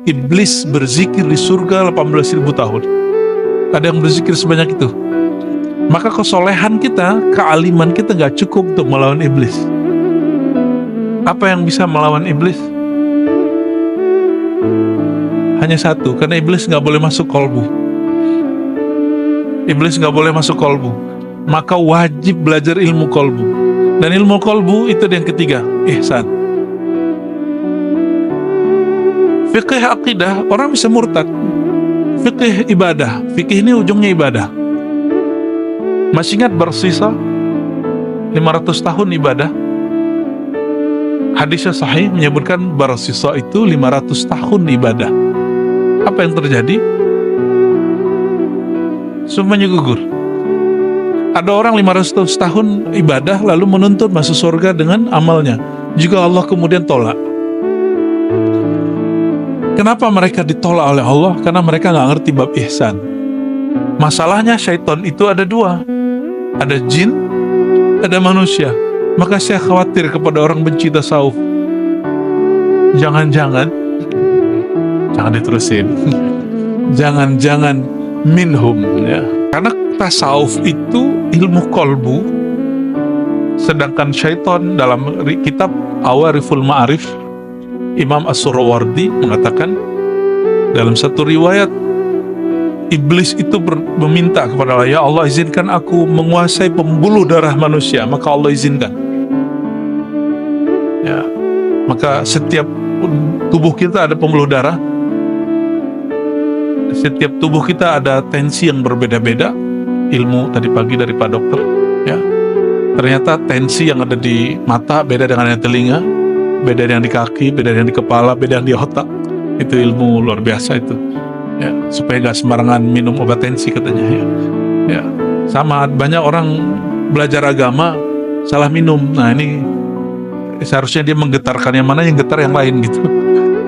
Iblis berzikir di surga 18.000 tahun. Ada yang berzikir sebanyak itu. Maka kesolehan kita, kealiman kita gak cukup untuk melawan iblis. Apa yang bisa melawan iblis? Hanya satu, karena iblis gak boleh masuk kolbu. Iblis gak boleh masuk kolbu. Maka wajib belajar ilmu kolbu. Dan ilmu kolbu itu yang ketiga, ihsan. Fikih akidah, orang bisa murtad. Fikih ibadah, fikih ini ujungnya ibadah. Masih ingat bersisa 500 tahun ibadah? Hadisnya sahih menyebutkan bersisa itu 500 tahun ibadah. Apa yang terjadi? Semuanya gugur. Ada orang 500 tahun ibadah lalu menuntut masuk surga dengan amalnya. Juga Allah kemudian tolak. Kenapa mereka ditolak oleh Allah? Karena mereka gak ngerti bab ihsan. Masalahnya syaitan itu ada dua. Ada jin, ada manusia. Maka saya khawatir kepada orang benci tasawuf. Jangan diterusin. Jangan minhum ya. Karena tasawuf itu ilmu kolbu, sedangkan syaitan dalam kitab Awariful Ma'arif, Imam As-Surawardi mengatakan dalam satu riwayat, iblis itu meminta kepada Allah, ya Allah izinkan aku menguasai pembuluh darah manusia. Maka Allah izinkan ya. Maka setiap tubuh kita ada pembuluh darah. Setiap tubuh kita ada tensi yang berbeda-beda. Ilmu tadi pagi dari Pak Dokter ya, ternyata tensi yang ada di mata beda dengan yang telinga, beda yang di kaki, beda yang di kepala, beda yang di otak. Itu ilmu luar biasa itu ya, supaya gak sembarangan minum obat tensi katanya ya. Ya, sama banyak orang belajar agama salah minum. Nah ini seharusnya dia menggetarkan yang mana, yang getar yang lain gitu.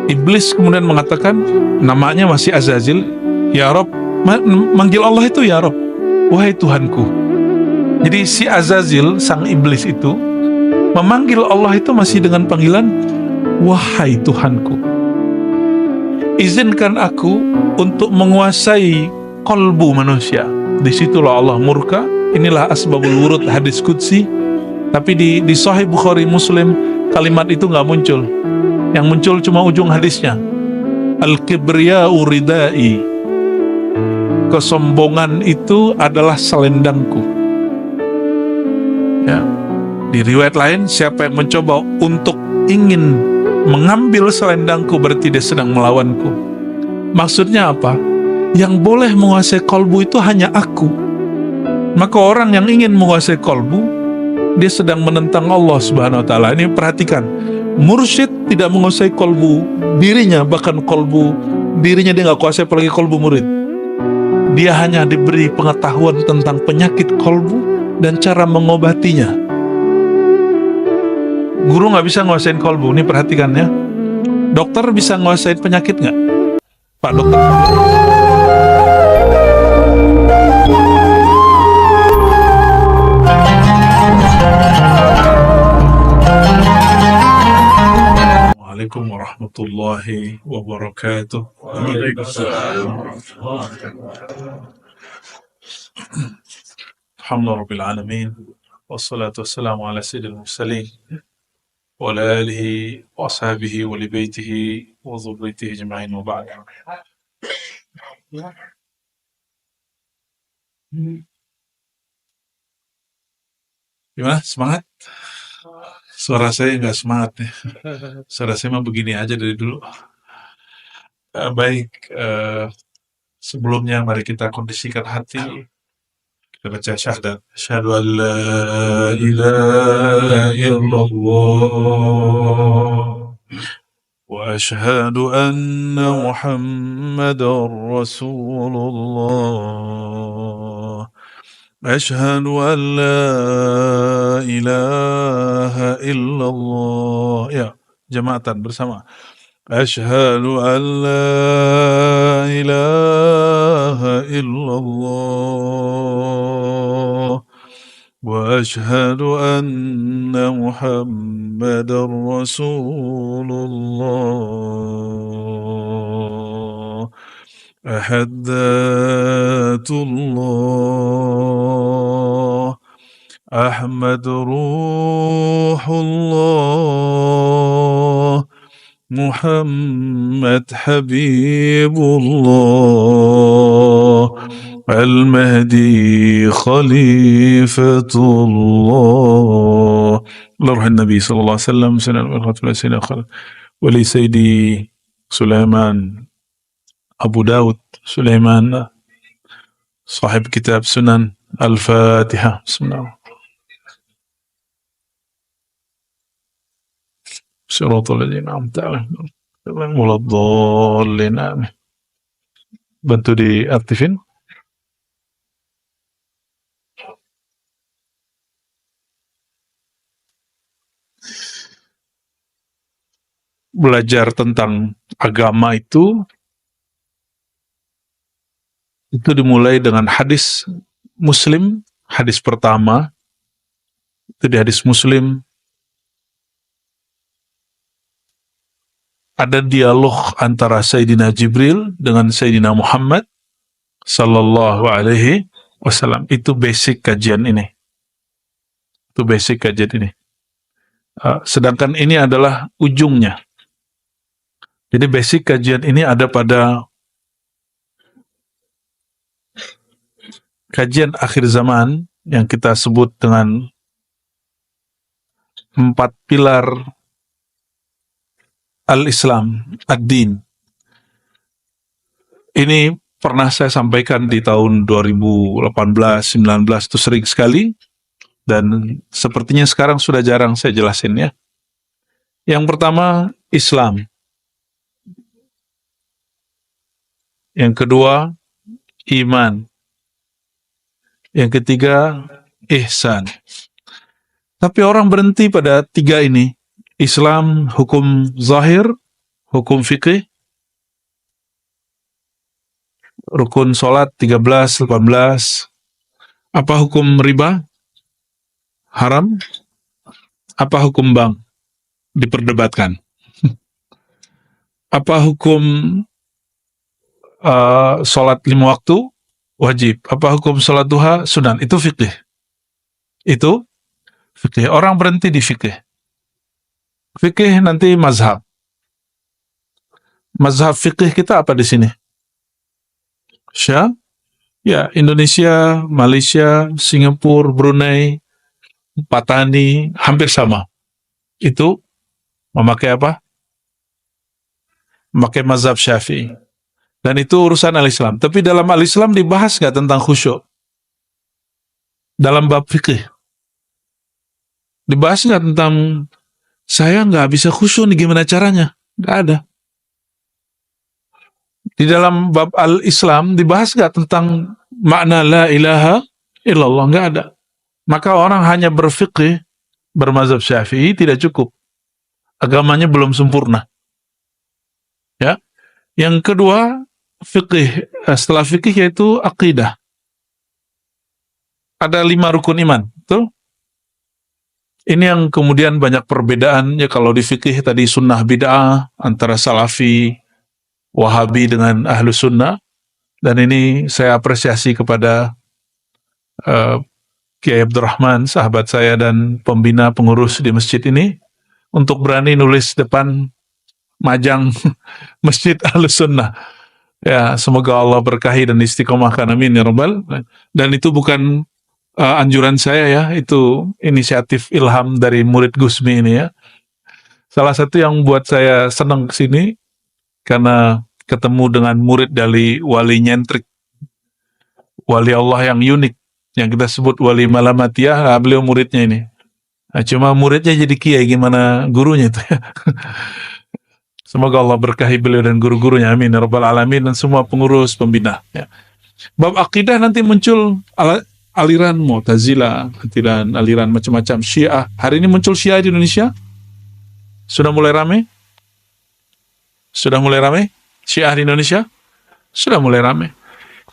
Iblis kemudian mengatakan, namanya masih Azazil, ya Rob, manggil Allah itu ya Rob, wahai Tuhanku. Jadi si Azazil, sang iblis itu memanggil Allah itu masih dengan panggilan wahai Tuhanku. Izinkan aku untuk menguasai kolbu manusia. Disitulah Allah murka. Inilah asbabul wurud hadis qudsi. Tapi di Sahih Bukhari Muslim kalimat itu gak muncul. Yang muncul cuma ujung hadisnya, al-kibriya'u ridai, kesombongan itu adalah selendangku ya. Di riwayat lain, siapa yang mencoba untuk ingin mengambil selendangku berarti dia sedang melawanku. Maksudnya apa? Yang boleh menguasai kolbu itu hanya aku. Maka orang yang ingin menguasai kolbu, dia sedang menentang Allah Subhanahu wa ta'ala. Ini perhatikan, mursyid tidak menguasai kolbu dirinya, bahkan kolbu dirinya dia gak kuasai, apalagi kolbu murid. Dia hanya diberi pengetahuan tentang penyakit kolbu dan cara mengobatinya. Guru gak bisa nguasain kolbu. Ini perhatikan ya. Dokter bisa nguasain penyakit gak? Pak dokter. Assalamualaikum warahmatullahi wabarakatuh. Waalaikumsalam warahmatullahi wabarakatuh. Alhamdulillahirabbil alamin. Wassalatu wassalamu ala sayyidil mursalin wa ala alihi wa ashabihi wa li baitihi wa dhurriyyatihi ajma'in wa ba'd. Gimana? Semangat? Suara saya nggak semangat nih. Suara saya mah begini aja dari dulu. Baik, sebelumnya mari kita kondisikan hati. Kita baca syahadat. Asyhadu an la ilaha illallah wa asyhadu anna Muhammadar Rasulullah. أشهد أن لا إله إلا الله. Ya, jamaatan bersama. أشهد أن لا إله إلا الله وأشهد أن محمدا رسول الله. أحد ذات الله أحمد روح الله محمد حبيب الله المهدي خليفة الله لروح النبي صلى الله عليه وسلم سنة ولي سيدي سليمان أبو داود سليمان صاحب كتاب سنن الفاتحة بسم الله صراط الذين أنعمت عليهم ولا الضالين آمين. Bantu diaktifin. Belajar tentang agama itu dimulai dengan hadis Muslim. Hadis pertama itu di hadis Muslim ada dialog antara Sayyidina Jibril dengan Sayyidina Muhammad sallallahu alaihi wasallam. Itu basic kajian ini. Sedangkan ini adalah ujungnya. Jadi basic kajian ini ada pada kajian akhir zaman yang kita sebut dengan 4 pilar al-Islam, ad-din. Ini pernah saya sampaikan di tahun 2018-19 itu sering sekali, dan sepertinya sekarang sudah jarang saya jelasin ya. Yang pertama, Islam. Yang kedua, iman. Yang ketiga, ihsan. Tapi orang berhenti pada 3 ini. Islam, hukum zahir, hukum fikih, rukun sholat 13, 18. Apa hukum riba? Haram. Apa hukum bank? Diperdebatkan. Apa hukum sholat 5 waktu? Wajib. Apa hukum sholat duha? Sunan. Itu fikih. Orang berhenti di fikih. Fikih nanti mazhab. Mazhab fikih kita apa di sini? Ya, Indonesia, Malaysia, Singapura, Brunei, Patani, hampir sama. Itu memakai apa? Memakai mazhab Syafi'i. Dan itu urusan al-Islam. Tapi dalam al-Islam dibahas nggak tentang khusyuk? Dalam bab fikih. Dibahas nggak tentang saya nggak bisa khusyuk nih, gimana caranya? Nggak ada. Di dalam bab al-Islam dibahas nggak tentang makna la ilaha illallah? Nggak ada. Maka orang hanya berfikih, bermazhab Syafi'i tidak cukup. Agamanya belum sempurna. Ya. Yang kedua, fikih. Setelah fikih yaitu akidah. Ada 5 rukun iman, betul? Ini yang kemudian banyak perbedaan ya. Kalau di fikih tadi sunnah bid'ah antara salafi, wahabi dengan ahlu sunnah. Dan ini saya apresiasi kepada Kiai Abdurrahman, sahabat saya dan pembina pengurus di masjid ini, untuk berani nulis depan majang masjid ahlu sunnah. Ya, semoga Allah berkahi dan istiqomahkan, amin ya rabbal. Dan itu bukan anjuran saya ya, itu inisiatif ilham dari murid Gusmi ini ya. Salah satu yang buat saya senang kesini karena ketemu dengan murid dari wali nyentrik, wali Allah yang unik, yang kita sebut wali malamatiyah. Nah, beliau muridnya ini. Nah, cuma muridnya jadi kiai, gimana gurunya itu ya. Semoga Allah berkahi beliau dan guru-gurunya, amin ya rabbal alamin, dan semua pengurus pembina ya. Bab akidah nanti muncul aliran Mu'tazilah, aliran macam-macam, Syiah. Hari ini muncul Syiah di Indonesia. Sudah mulai ramai? Syiah di Indonesia? Sudah mulai ramai.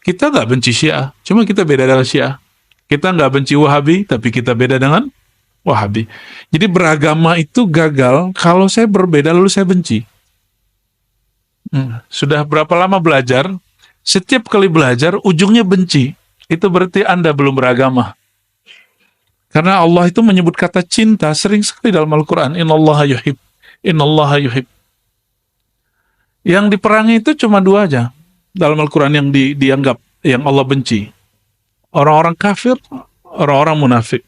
Kita nggak benci Syiah, cuma kita beda dengan Syiah. Kita nggak benci Wahabi, tapi kita beda dengan Wahabi. Jadi beragama itu gagal kalau saya berbeda lalu saya benci. Sudah berapa lama belajar? Setiap kali belajar, ujungnya benci. Itu berarti Anda belum beragama. Karena Allah itu menyebut kata cinta sering sekali dalam Al-Quran. Innallaha yuhib. Innallaha yuhib. Yang diperangi itu cuma dua aja. Dalam Al-Quran yang dianggap, yang Allah benci. Orang-orang kafir, orang-orang munafik.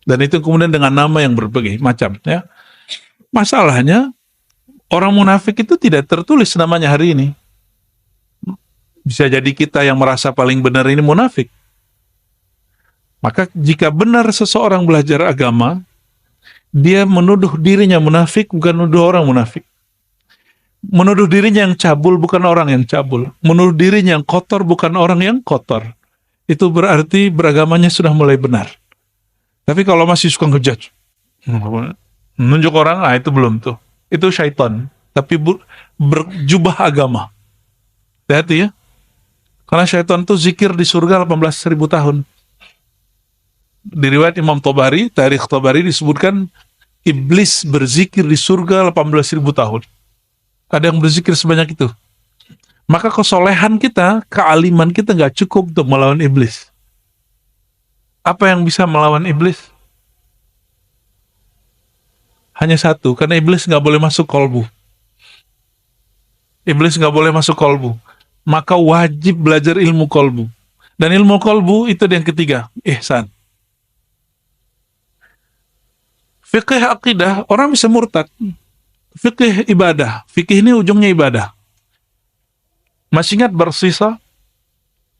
Dan itu kemudian dengan nama yang berbagai macam. Ya. Masalahnya, orang munafik itu tidak tertulis namanya hari ini. Bisa jadi kita yang merasa paling benar ini munafik. Maka jika benar seseorang belajar agama, dia menuduh dirinya munafik, bukan menuduh orang munafik. Menuduh dirinya yang cabul, bukan orang yang cabul. Menuduh dirinya yang kotor, bukan orang yang kotor. Itu berarti beragamanya sudah mulai benar. Tapi kalau masih suka ngejudge, menunjuk orang, itu belum tuh. Itu syaitan. Tapi berjubah agama. Hati-hati ya. Karena syaitan itu zikir di surga 18.000 tahun. Di riwayat Imam Tabari, Tarikh Tabari disebutkan iblis berzikir di surga 18.000 tahun. Ada yang berzikir sebanyak itu. Maka kesolehan kita, kealiman kita gak cukup untuk melawan iblis. Apa yang bisa melawan iblis? Hanya satu, karena iblis gak boleh masuk kolbu. Iblis gak boleh masuk kolbu. Maka wajib belajar ilmu kolbu. Dan ilmu kolbu itu yang ketiga, ihsan. Fikih akidah, orang bisa murtad. Fikih ibadah, fikih ini ujungnya ibadah. Masih ingat bersisa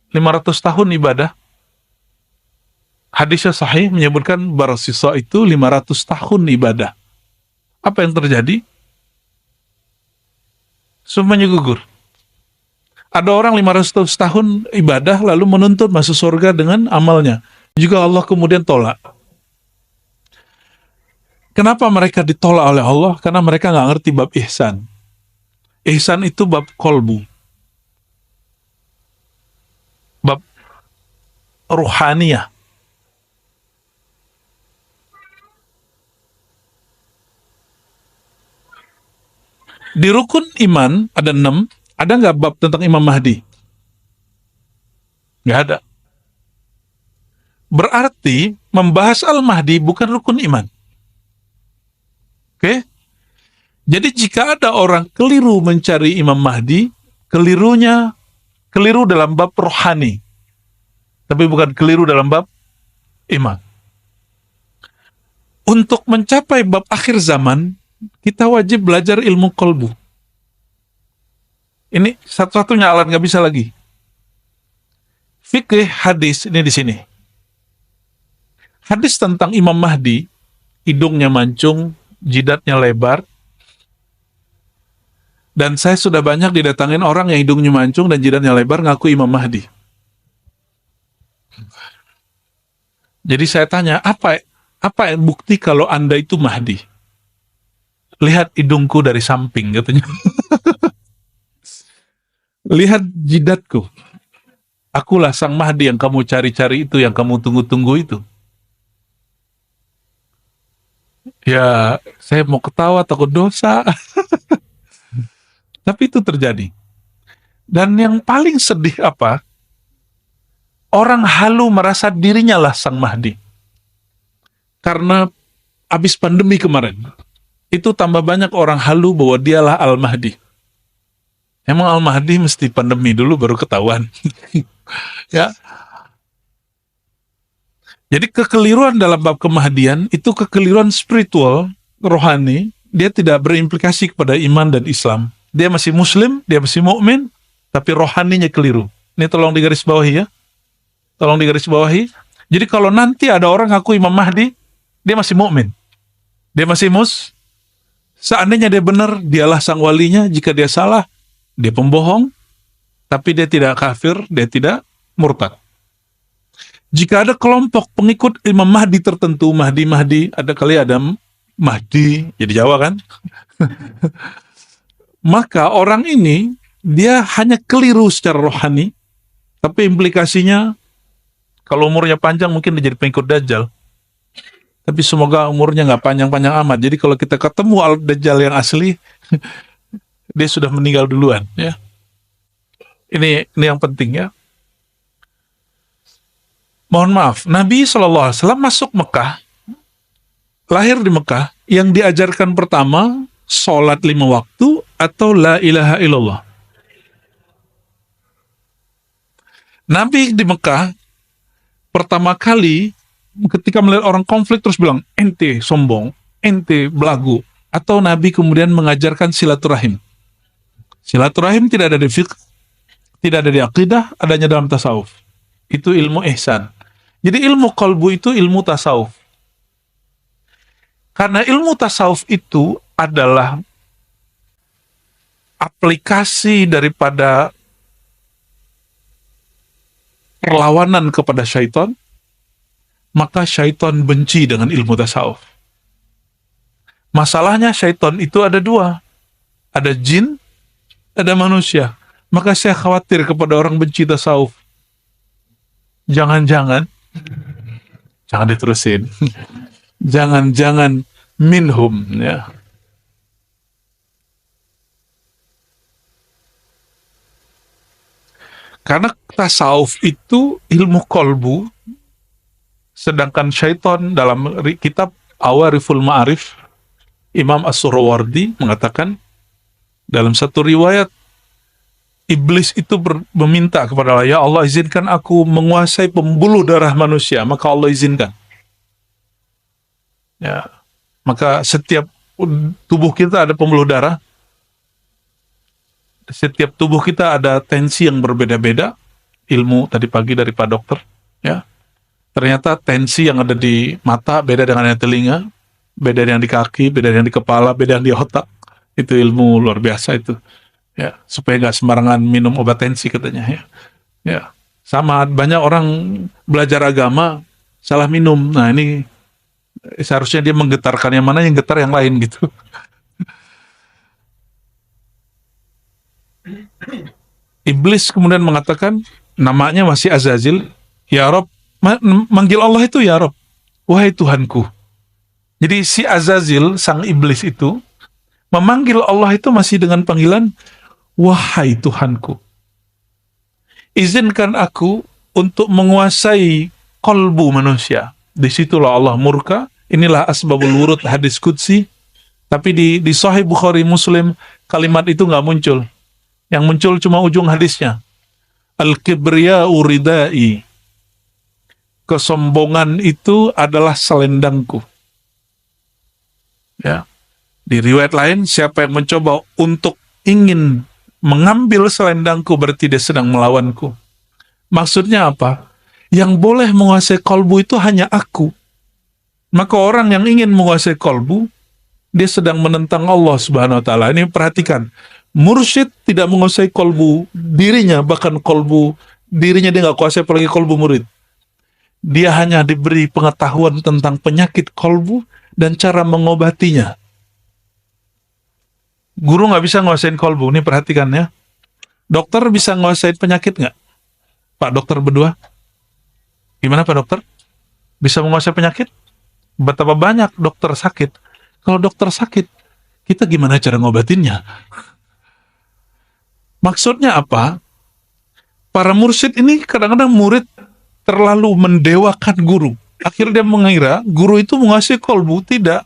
500 tahun ibadah? Hadisnya sahih menyebutkan bersisa itu 500 tahun ibadah. Apa yang terjadi? Semuanya gugur. Ada orang 500 tahun ibadah lalu menuntut masuk surga dengan amalnya. Juga Allah kemudian tolak. Kenapa mereka ditolak oleh Allah? Karena mereka nggak ngerti bab ihsan. Ihsan itu bab kolbu. Bab ruhaniyah. Di rukun iman ada 6. Ada nggak bab tentang Imam Mahdi? Nggak ada. Berarti membahas Al-Mahdi bukan rukun iman. Oke? Jadi jika ada orang keliru mencari Imam Mahdi, keliru dalam bab rohani. Tapi bukan keliru dalam bab iman. Untuk mencapai bab akhir zaman, kita wajib belajar ilmu kolbu. Ini satu-satunya alat, nggak bisa lagi. Fikih hadis ini di sini. Hadis tentang Imam Mahdi, hidungnya mancung, jidatnya lebar. Dan saya sudah banyak didatangin orang yang hidungnya mancung dan jidatnya lebar ngaku Imam Mahdi. Jadi saya tanya, apa bukti kalau Anda itu Mahdi? Lihat hidungku dari samping, katanya. Lihat jidatku. Akulah sang Mahdi yang kamu cari-cari itu, yang kamu tunggu-tunggu itu. Ya, saya mau ketawa, takut dosa. Tapi itu terjadi. Dan yang paling sedih apa? Orang halu merasa dirinya lah sang Mahdi. Karena habis pandemi kemarin, itu tambah banyak orang halu bahwa dialah Al-Mahdi. Emang Al-Mahdi mesti pandemi dulu baru ketahuan. Ya. Jadi kekeliruan dalam bab kemahdian itu kekeliruan spiritual, rohani. Dia tidak berimplikasi kepada iman dan Islam. Dia masih Muslim, dia masih mukmin, tapi rohaninya keliru. Ini tolong digarisbawahi ya. Tolong digarisbawahi. Jadi kalau nanti ada orang ngaku Imam Mahdi, dia masih mukmin. Dia masih seandainya dia benar, dialah sang walinya. Jika dia salah, dia pembohong, tapi dia tidak kafir, dia tidak murtad. Jika ada kelompok pengikut Imam Mahdi tertentu, Mahdi, ada kali ada Mahdi, jadi Jawa kan? Maka orang ini, dia hanya keliru secara rohani, tapi implikasinya, kalau umurnya panjang mungkin dia jadi pengikut Dajjal. Tapi semoga umurnya nggak panjang-panjang amat. Jadi kalau kita ketemu Al-Dajjal yang asli, dia sudah meninggal duluan, ya. Ini yang penting ya. Mohon maaf, Nabi SAW masuk Mekah, lahir di Mekah, yang diajarkan pertama, sholat 5 waktu atau la ilaha illallah. Nabi di Mekah, pertama kali ketika melihat orang konflik terus bilang, ente sombong, ente belagu. Atau Nabi kemudian mengajarkan silaturahim. Silaturahim tidak ada di fiqh, tidak ada di akidah, adanya dalam tasawuf. Itu ilmu ihsan. Jadi ilmu qalbu itu ilmu tasawuf. Karena ilmu tasawuf itu adalah aplikasi daripada perlawanan kepada syaitan, maka syaitan benci dengan ilmu tasawuf. Masalahnya syaitan itu ada dua. Ada jin, ada manusia. Maka saya khawatir kepada orang benci tasawuf. Jangan diterusin. Jangan minhum ya. Karena tasawuf itu ilmu kolbu, sedangkan syaitan dalam kitab Awariful Ma'arif, Imam As-Surawardi mengatakan dalam satu riwayat, iblis itu meminta kepada Allah, ya Allah izinkan aku menguasai pembuluh darah manusia, maka Allah izinkan. Ya, maka setiap tubuh kita ada pembuluh darah, setiap tubuh kita ada tensi yang berbeda-beda. Ilmu tadi pagi dari Pak Dokter, ya, ternyata tensi yang ada di mata beda dengan yang di telinga, beda dengan di kaki, beda dengan di kepala, beda dengan di otak. Itu ilmu luar biasa itu. Ya, supaya nggak sembarangan minum obat tensi katanya ya. Ya, sama banyak orang belajar agama salah minum. Nah ini seharusnya dia menggetarkan yang mana, yang getar yang lain gitu. Iblis kemudian mengatakan, namanya masih Azazil, ya Rob, manggil Allah itu ya Rob, wahai Tuhanku. Jadi si Azazil, sang iblis itu memanggil Allah itu masih dengan panggilan wahai Tuhanku, izinkan aku untuk menguasai kolbu manusia. Disitulah Allah murka. Inilah asbabul wurud hadis qudsi. Tapi di Sahih Bukhari Muslim kalimat itu nggak muncul. Yang muncul cuma ujung hadisnya. Al-kibriya'u ridai. Kesombongan itu adalah selendangku. Ya. Di riwayat lain, siapa yang mencoba untuk ingin mengambil selendangku berarti dia sedang melawanku. Maksudnya apa? Yang boleh menguasai kolbu itu hanya aku. Maka orang yang ingin menguasai kolbu, dia sedang menentang Allah Subhanahu wa Ta'ala. Ini perhatikan, mursyid tidak menguasai kolbu dirinya, bahkan kolbu dirinya dia nggak kuasai, apalagi kolbu murid. Dia hanya diberi pengetahuan tentang penyakit kolbu dan cara mengobatinya. Guru nggak bisa nguasain kolbu, ini perhatikan ya. Dokter bisa nguasain penyakit nggak? Pak dokter berdua? Gimana Pak dokter? Bisa menguasai penyakit? Betapa banyak dokter sakit. Kalau dokter sakit, kita gimana cara ngobatinnya? Maksudnya apa? Para mursyid ini kadang-kadang murid terlalu mendewakan guru. Akhirnya dia mengira guru itu menguasai kolbu. Tidak.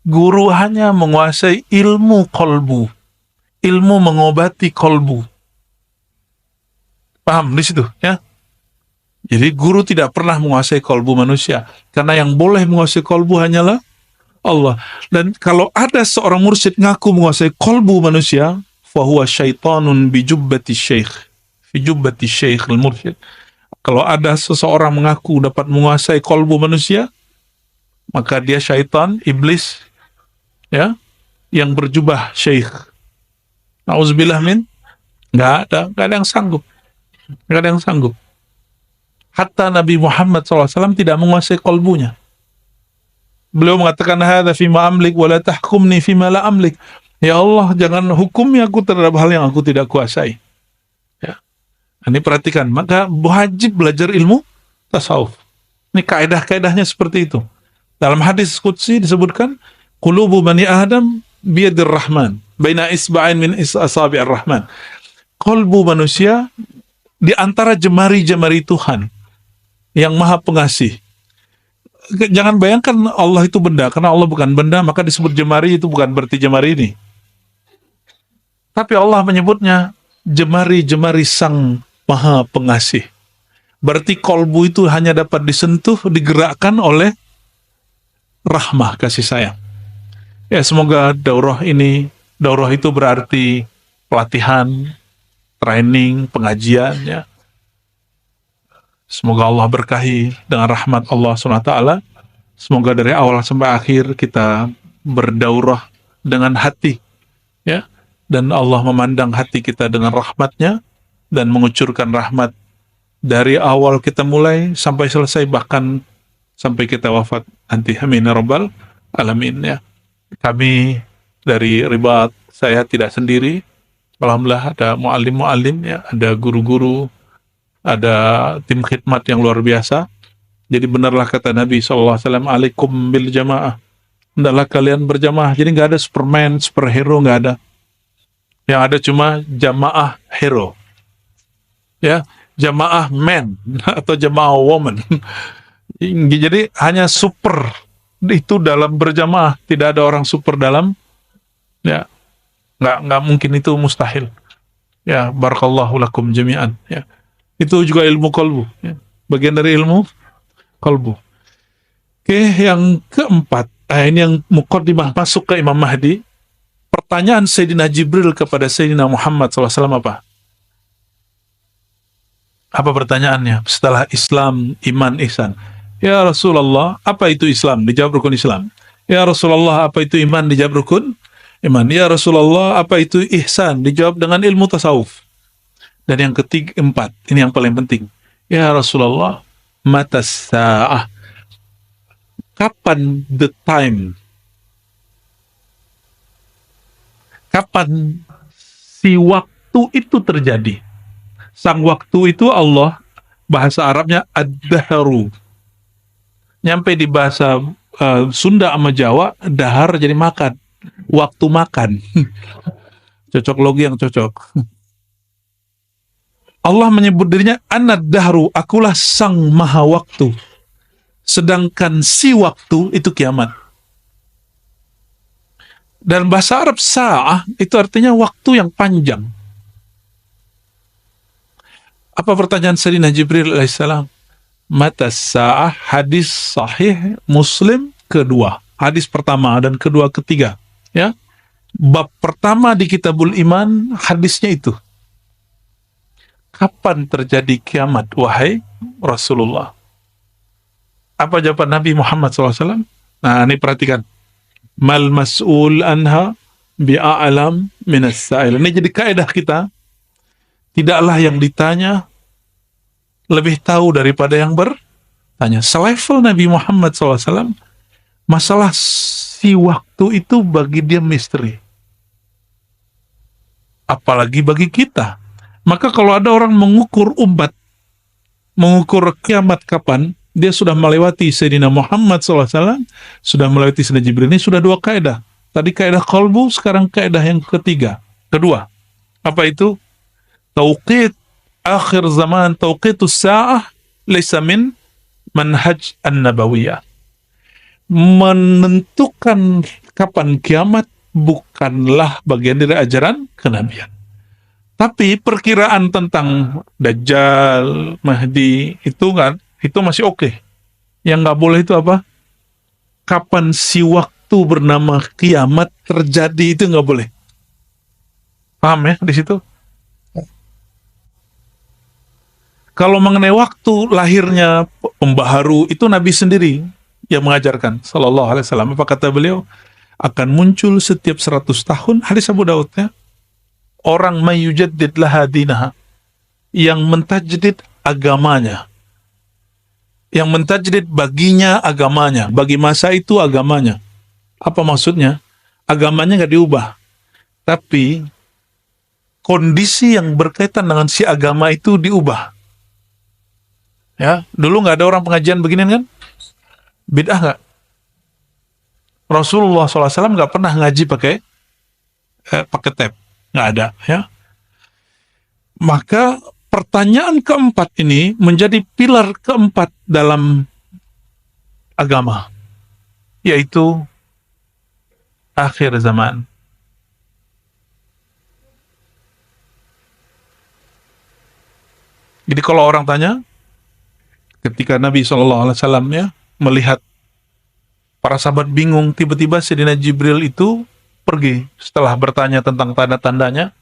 Guru hanya menguasai ilmu kolbu. Ilmu mengobati kolbu. Paham di situ ya? Jadi guru tidak pernah menguasai kolbu manusia. Karena yang boleh menguasai kolbu hanyalah Allah. Dan kalau ada seorang mursyid ngaku menguasai kolbu manusia, fahuwa syaitanun bijubbati syekh. Bijubbati syekh al-mursyid. Kalau ada seseorang mengaku dapat menguasai kolbu manusia, maka dia syaitan, iblis, ya, yang berjubah syekh. Nauzubillah min. Nggak ada yang sanggup. Nggak ada yang sanggup. Hatta Nabi Muhammad SAW tidak menguasai kolbunya. Beliau mengatakan, hadza fima amlik wa la tahkumni fima la amlik. Ya Allah, jangan hukumi aku terhadap hal yang aku tidak kuasai. Ya. Ini perhatikan, maka wajib belajar ilmu tasawuf. Ini kaedah-kaedahnya seperti itu. Dalam hadis qudsi disebutkan, qulubu bani Adam biyadir Rahman, baina isba'in min asabi'ir Rahman. Kolbu manusia di antara jemari-jemari Tuhan yang maha pengasih. Jangan bayangkan Allah itu benda, karena Allah bukan benda, maka disebut jemari, itu bukan berarti jemari ini. Tapi Allah menyebutnya jemari-jemari sang maha pengasih. Berarti kolbu itu hanya dapat disentuh, digerakkan oleh rahmah, kasih sayang. Ya, semoga daurah itu berarti pelatihan, training, pengajian, ya. Semoga Allah berkahi dengan rahmat Allah SWT. Semoga dari awal sampai akhir kita berdaurah dengan hati, ya, dan Allah memandang hati kita dengan rahmatnya dan mengucurkan rahmat dari awal kita mulai sampai selesai, bahkan sampai kita wafat nanti. Amin ya rabbal alamin, ya. Kami dari Ribat, saya tidak sendiri. Alhamdulillah ada muallim-muallim, ya, ada guru-guru, ada tim khidmat yang luar biasa. Jadi benarlah kata Nabi SAW, alaikum bil jamaah, hendaklah kalian berjamaah. Jadi nggak ada superman, superhero, nggak ada. Yang ada cuma jamaah hero, ya, jamaah man atau jamaah woman. Jadi hanya super itu dalam berjamaah, tidak ada orang super dalam, ya, nggak mungkin, itu mustahil. Ya, barakallahu lakum jami'an, ya. Itu juga ilmu kolbu, ya. Bagian dari ilmu kolbu. Oke, yang keempat, ini yang muqaddimah masuk ke Imam Mahdi. Pertanyaan Sayyidina Jibril kepada Sayyidina Muhammad SAW apa? Apa pertanyaannya setelah Islam, iman, ihsan? Ya Rasulullah, apa itu Islam? Dijawab rukun Islam. Ya Rasulullah, apa itu iman? Dijawab rukun iman. Ya Rasulullah, apa itu ihsan? Dijawab dengan ilmu tasawuf. Dan yang keempat, ini yang paling penting. Ya Rasulullah, mata sa'ah. Kapan the time? Kapan si waktu itu terjadi? Sang waktu itu Allah, bahasa Arabnya ad-dahru. Nyampe di bahasa Sunda sama Jawa, dahar jadi makan. Waktu makan. Cocok logi yang cocok. Allah menyebut dirinya anad-dahru, akulah sang maha waktu. Sedangkan si waktu itu kiamat. Dan bahasa Arab sa'ah itu artinya waktu yang panjang. Apa pertanyaan Sayyidina Jibril alaihissalam? Mata sa'ah, hadis sahih Muslim kedua. Hadis pertama dan kedua ketiga. Ya. Bab pertama di Kitabul Iman, hadisnya itu. Kapan terjadi kiamat, wahai Rasulullah? Apa jawaban Nabi Muhammad SAW? Nah, ini perhatikan. Mal mas'ul anha bi'a'lam minas sa'il. Ini jadi kaidah kita. Tidaklah yang ditanya lebih tahu daripada yang bertanya. Selevel Nabi Muhammad SAW, masalah si waktu itu bagi dia misteri. Apalagi bagi kita. Maka kalau ada orang mengukur umat, mengukur kiamat kapan, dia sudah melewati Sayyidina Muhammad SAW, sudah melewati Sayyidina Jibril. Ini sudah dua kaidah. Tadi kaidah qalbu, sekarang kaidah yang ketiga. Kedua, apa itu? Tauqit akhir zaman, tauqitus sa'ah, laysa min manhaj an-nabawiyah. Menentukan kapan kiamat bukanlah bagian dari ajaran kenabian. Tapi perkiraan tentang Dajjal, Mahdi, itu masih oke. Yang nggak boleh itu apa? Kapan si waktu bernama kiamat terjadi, itu nggak boleh. Paham ya di situ? Kalau mengenai waktu lahirnya pembaharu, itu Nabi sendiri yang mengajarkan, sallallahu alaihi wasallam. Apa kata beliau? Akan muncul setiap 100 tahun, hadis Abu Daud, ya, orang mayujaddid laha dinaha, yang mentajdid agamanya, yang mentajdid baginya agamanya, bagi masa itu agamanya. Apa maksudnya? Agamanya nggak diubah, tapi kondisi yang berkaitan dengan si agama itu diubah. Ya, dulu nggak ada orang pengajian beginian kan? Bid'ah nggak? Rasulullah SAW nggak pernah ngaji pakai tape, nggak ada. Ya, Maka pertanyaan keempat ini menjadi pilar keempat dalam agama, yaitu akhir zaman. Jadi kalau orang tanya, ketika Nabi SAW ya melihat para sahabat bingung, tiba-tiba Sayyidina Jibril itu pergi setelah bertanya tentang tanda-tandanya.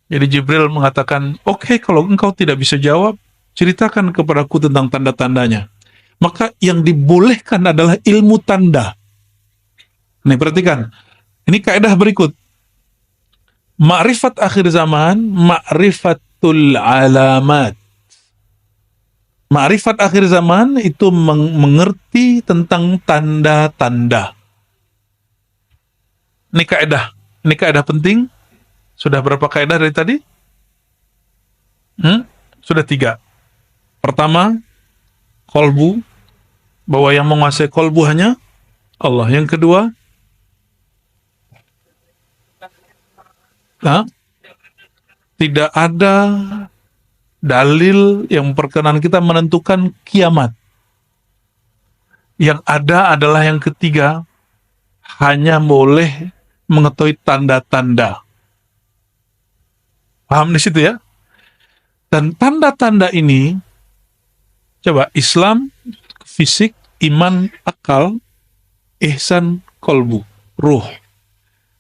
Jadi Jibril mengatakan, oke, kalau engkau tidak bisa jawab, ceritakan kepadaku tentang tanda-tandanya. Maka yang dibolehkan adalah ilmu tanda. Nih perhatikan, ini kaidah berikut. Ma'rifat akhir zaman, ma'rifatul alamat. Ma'rifat akhir zaman itu mengerti tentang tanda-tanda. Ini kaidah penting. Sudah berapa kaidah dari tadi? Sudah 3. Pertama, kolbu, bahwa yang menguasai kolbu hanya Allah. Yang kedua, tidak ada dalil yang memperkenan kita menentukan kiamat. Yang ada adalah yang ketiga, hanya boleh mengetahui tanda-tanda. Paham di situ ya? Dan tanda-tanda ini, coba Islam, fisik, iman, akal, ihsan, kolbu, ruh.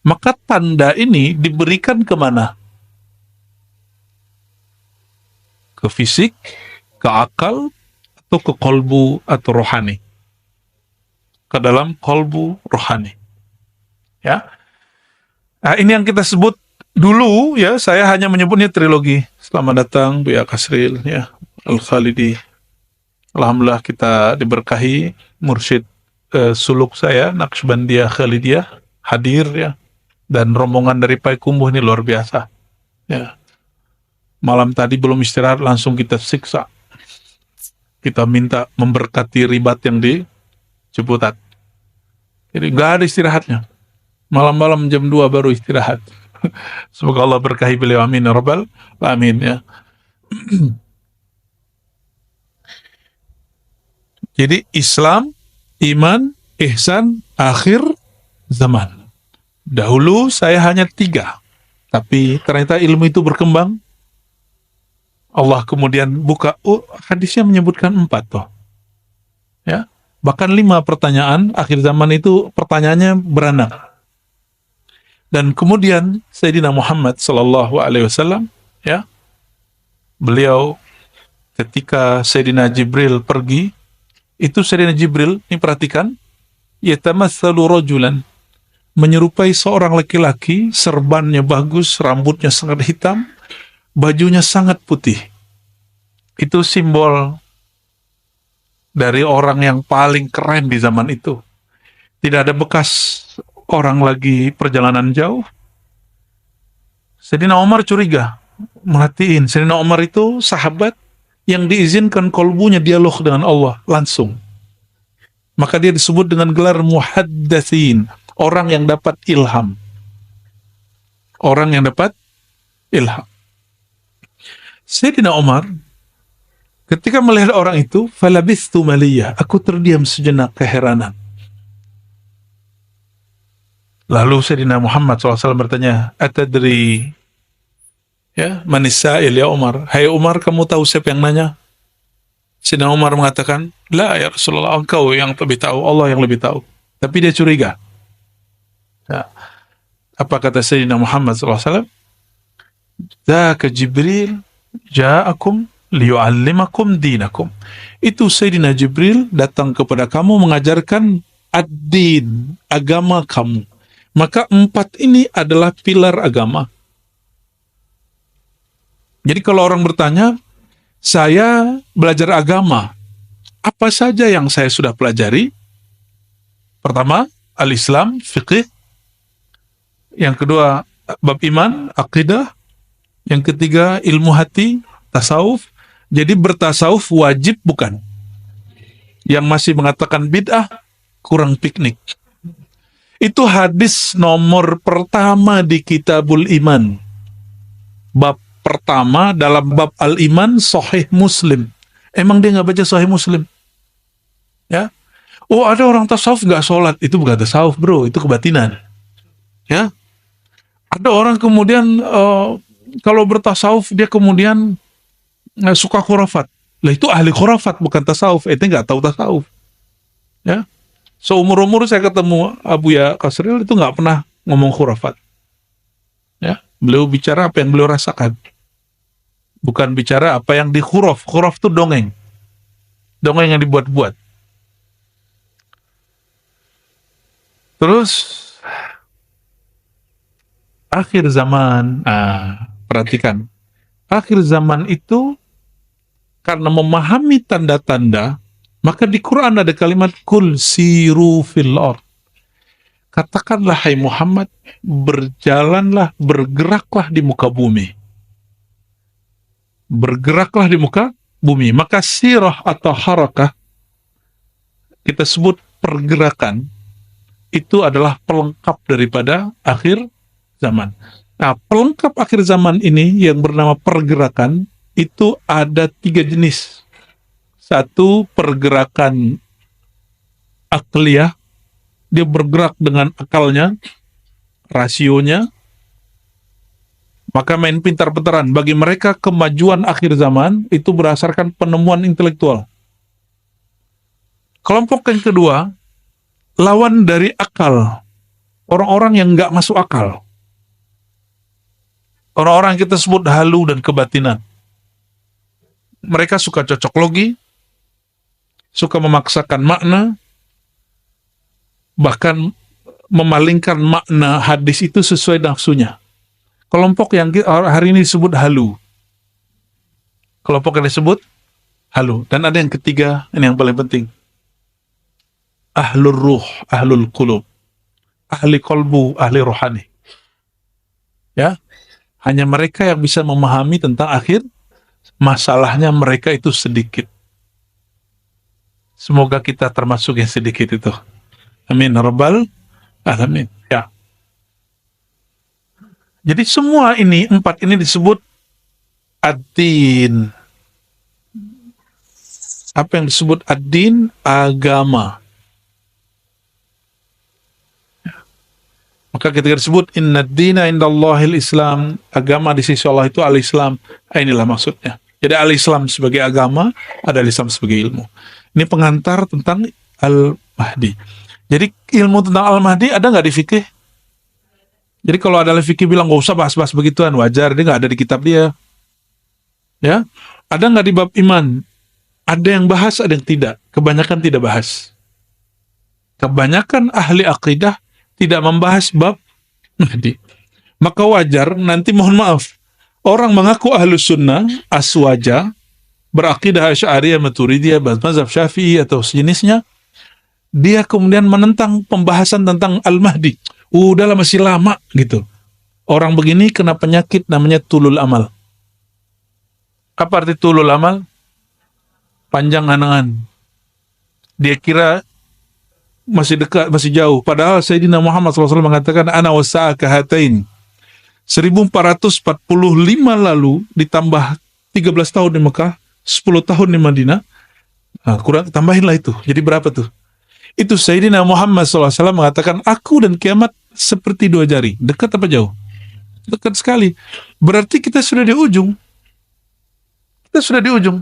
Maka tanda ini diberikan kemana? Ke fisik, ke akal, atau ke kolbu atau rohani? Ke dalam kolbu rohani. Ya. Nah, ini yang kita sebut dulu ya, saya hanya menyebutnya trilogi. Selamat datang Buya Kasril ya, Al-Khalidi. Alhamdulillah kita diberkahi mursyid suluk saya, Naqsybandiyah Khalidiyah, hadir ya. Dan rombongan dari Payakumbuh ini luar biasa. Ya. Malam tadi belum istirahat, langsung kita siksa. Kita minta memberkati ribat yang di Ciputat. Jadi nggak ada istirahatnya. Malam-malam jam 2 baru istirahat. Semoga Allah berkahi beliau, amin ya rabbal alamin ya. Jadi Islam, iman, ihsan, akhir zaman. Dahulu saya hanya 3, tapi ternyata ilmu itu berkembang. Allah kemudian buka, hadisnya menyebutkan 4 toh. Ya, bahkan 5 pertanyaan akhir zaman itu pertanyaannya beranak. Dan kemudian Sayyidina Muhammad sallallahu alaihi wasallam ya, beliau ketika Sayyidina Jibril pergi, itu Sayyidina Jibril, ini perhatikan, yatamatsalu rajulan, menyerupai seorang laki-laki, serbannya bagus, rambutnya sangat hitam, bajunya sangat putih. Itu simbol dari orang yang paling keren di zaman itu. Tidak ada bekas orang lagi perjalanan jauh. Sayyidina Umar curiga, merhatiin. Sayyidina Umar itu sahabat yang diizinkan kolbunya dialog dengan Allah langsung. Maka dia disebut dengan gelar muhaddatsin, orang yang dapat ilham. Orang yang dapat ilham. Sayyidina Umar ketika melihat orang itu, falabistu maliyah, aku terdiam sejenak keheranan. Lalu Sayyidina Muhammad SAW bertanya, atadri ya, manisa'il ya Umar. Hai Umar, kamu tahu siapa yang nanya? Sayyidina Umar mengatakan, la ya Rasulullah, engkau yang lebih tahu, Allah yang lebih tahu. Tapi dia curiga. Ya. Apa kata Sayyidina Muhammad SAW? Dzaka Jibril ja'akum liyu'allimakum dinakum. Itu Sayyidina Jibril datang kepada kamu mengajarkan ad-din, agama kamu. Maka 4 ini adalah pilar agama. Jadi kalau orang bertanya, saya belajar agama, apa saja yang saya sudah pelajari? Pertama, al-Islam, fiqih. Yang kedua, bab iman, akidah. Yang ketiga, ilmu hati, tasawuf. Jadi bertasawuf wajib bukan? Yang masih mengatakan bid'ah, kurang piknik. Itu hadis nomor pertama di Kitabul Iman. Bab pertama dalam bab al-iman Sahih Muslim. Emang dia nggak baca Sahih Muslim? Ya. Oh, ada orang tasawuf nggak sholat, itu bukan tasawuf bro, itu kebatinan. Ya. Ada orang kemudian kalau bertasawuf dia kemudian suka khurafat. Lah itu ahli khurafat bukan tasawuf, itu nggak tahu tasawuf. Ya. Seumur-umur saya ketemu Abu Ya Kasril itu nggak pernah ngomong khurafat. Ya, beliau bicara apa yang beliau rasakan. Bukan bicara apa yang di khuraf. Khuraf itu dongeng. Dongeng yang dibuat-buat. Terus akhir zaman, perhatikan. Akhir zaman itu karena memahami tanda-tanda, maka di Quran ada kalimat kul siru fil ard. Katakanlah hai Muhammad, berjalanlah, bergeraklah di muka bumi. Bergeraklah di muka bumi. Maka sirah atau harakah, kita sebut pergerakan, itu adalah pelengkap daripada akhir zaman. Nah, pelengkap akhir zaman ini yang bernama pergerakan, itu ada 3 jenis. Satu, pergerakan akliyah, dia bergerak dengan akalnya, rasionya, maka main pintar-pintaran. Bagi mereka kemajuan akhir zaman itu berdasarkan penemuan intelektual. Kelompok yang kedua, lawan dari akal, orang-orang yang nggak masuk akal, orang-orang yang kita sebut halu dan kebatinan. Mereka suka cocok logi, suka memaksakan makna, bahkan memalingkan makna hadis itu sesuai nafsunya. Kelompok yang hari ini disebut halu. Kelompok yang disebut halu. Dan ada yang ketiga, ini yang paling penting. Ahlul ruh, ahlul qulub. Ahli kolbu, ahli rohani. Ya, hanya mereka yang bisa memahami tentang akhir. Masalahnya mereka itu sedikit. Semoga kita termasuk yang sedikit itu. Amin rabbal alamin. Ya. Jadi semua ini, 4 ini disebut ad-din. Apa yang disebut ad-din? Agama. Maka ketika disebut inna ad-dina indallahil Islam, agama di sisi Allah itu al-Islam. Inilah maksudnya. Jadi al-Islam sebagai agama, ada al-Islam sebagai ilmu. Ini pengantar tentang Al-Mahdi. Jadi ilmu tentang Al-Mahdi ada nggak di fikih? Jadi kalau ada fikih bilang nggak usah bahas-bahas begituan, wajar, dia nggak ada di kitab dia. Ya, ada nggak di bab iman? Ada yang bahas, ada yang tidak. Kebanyakan tidak bahas. Kebanyakan ahli akidah tidak membahas bab Mahdi. Maka wajar, nanti mohon maaf, orang mengaku ahlus sunnah, aswaja, berakidah Asy'ariyah, Maturidiyah, mazhab Syafi'i atau sejenisnya, dia kemudian menentang pembahasan tentang Al-Mahdi. Udahlah masih lama gitu. Orang begini kena penyakit namanya tulul amal. Apa arti tulul amal? Panjang angan. Dia kira masih dekat, masih jauh. Padahal Sayyidina Muhammad SAW mengatakan, ana wasa'aka hatain. 1445 lalu ditambah 13 tahun di Mekah, 10 tahun di Madinah. Nah, kurang tambahinlah itu. Jadi berapa tuh? Itu Sayyidina Muhammad SAW mengatakan, aku dan kiamat seperti 2 jari. Dekat apa jauh? Dekat sekali. Berarti kita sudah di ujung. Kita sudah di ujung.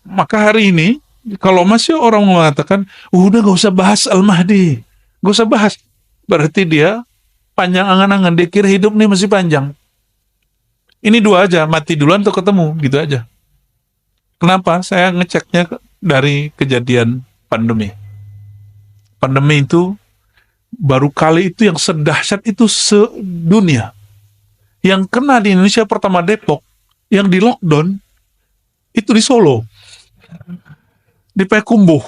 Maka hari ini, kalau masih orang mengatakan, udah gak usah bahas Al-Mahdi. Gak usah bahas. Berarti dia panjang angan-angan. Dia kira hidup nih masih panjang. Ini 2 aja, mati duluan atau ketemu. Gitu aja. Kenapa? Saya ngeceknya dari kejadian pandemi. Pandemi itu baru kali itu yang sedahsyat itu sedunia. Yang kena di Indonesia pertama Depok, yang di lockdown itu di Solo, di Payakumbuh.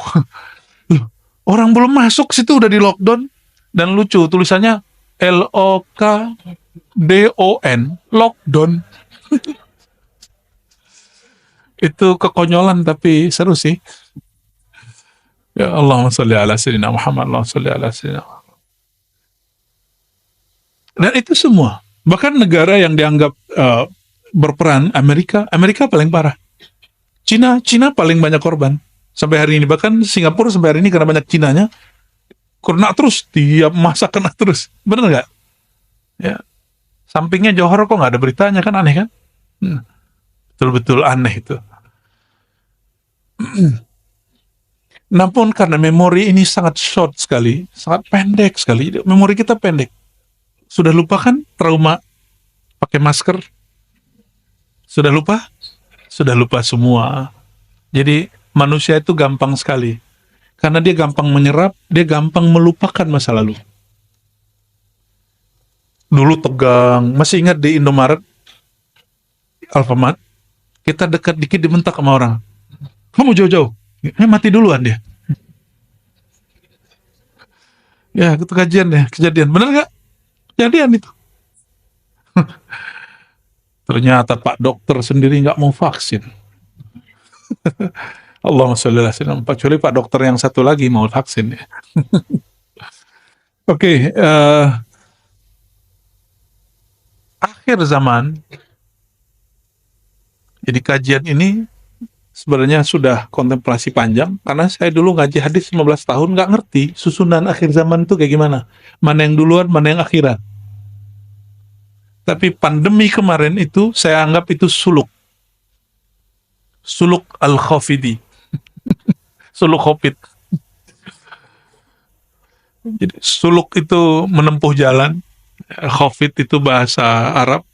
Orang belum masuk situ udah di lockdown. Dan lucu tulisannya LOKDON, lockdown. Itu kekonyolan tapi seru sih. Ya Allahumma sholli ala sayyidina Muhammad, Allahumma sholli ala sayyidina Muhammad. Dan itu semua. Bahkan negara yang dianggap berperan, Amerika paling parah. Cina paling banyak korban sampai hari ini. Bahkan Singapura sampai hari ini karena banyak Cinanya, kena terus, tiap masa kena terus. Bener nggak? Ya. Sampingnya Johor kok nggak ada beritanya, kan aneh kan? Betul-betul aneh itu. Namun karena memori ini sangat short sekali, sangat pendek sekali, memori kita pendek. Sudah lupa kan trauma pakai masker? Sudah lupa? Sudah lupa semua. Jadi manusia itu gampang sekali. Karena dia gampang menyerap, dia gampang melupakan masa lalu. Dulu tegang, masih ingat di Indomaret, Alfamart, kita dekat dikit dibentak sama orang. Kamu jauh-jauh, mati duluan dia. Ya, itu kejadian. Bener nggak? Kejadian itu. Ternyata Pak Dokter sendiri nggak mau vaksin. Allahumma sholli ala sayyidina, kecuali Pak Dokter yang satu lagi mau vaksin ya. Oke, akhir zaman. Jadi kajian ini sebenarnya sudah kontemplasi panjang, karena saya dulu ngaji hadis 15 tahun nggak ngerti susunan akhir zaman itu kayak gimana. Mana yang duluan, mana yang akhiran. Tapi pandemi kemarin itu saya anggap itu suluk. Suluk al-Khafidi. Suluk Khafid. Jadi suluk itu menempuh jalan. Khafid itu bahasa Arab,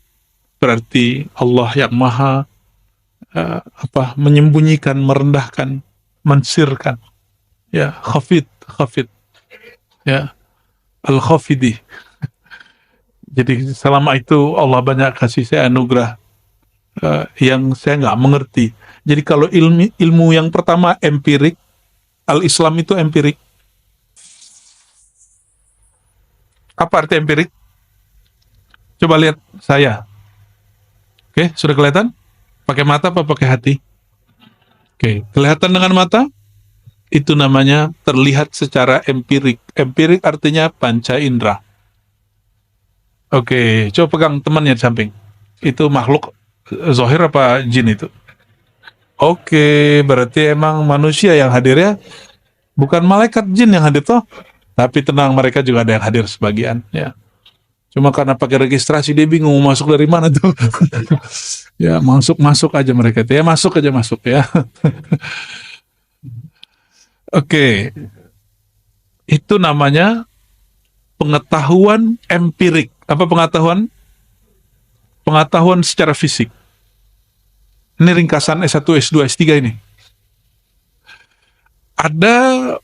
berarti Allah yang maha menyembunyikan, merendahkan, mensirkan. Ya, Khafid. Ya, al-Khafidi. Jadi selama itu Allah banyak kasih saya anugerah yang saya nggak mengerti. Jadi kalau ilmu yang pertama empirik, al-Islam itu empirik. Apa arti empirik? Coba lihat saya. Oke, sudah kelihatan? Pakai mata apa pakai hati? Oke, kelihatan dengan mata? Itu namanya terlihat secara empirik. Empirik artinya panca indera. Oke, coba pegang temannya di samping. Itu makhluk zahir apa jin itu? Oke, berarti emang manusia yang hadir ya? Bukan malaikat, jin yang hadir toh? Tapi tenang, mereka juga ada yang hadir sebagian ya. Cuma karena pakai registrasi dia bingung mau masuk dari mana tuh. Ya, masuk aja mereka tuh. Ya, masuk ya. Oke. Itu namanya pengetahuan empirik. Apa pengetahuan? Pengetahuan secara fisik. Ini ringkasan S1, S2, S3 ini. Ada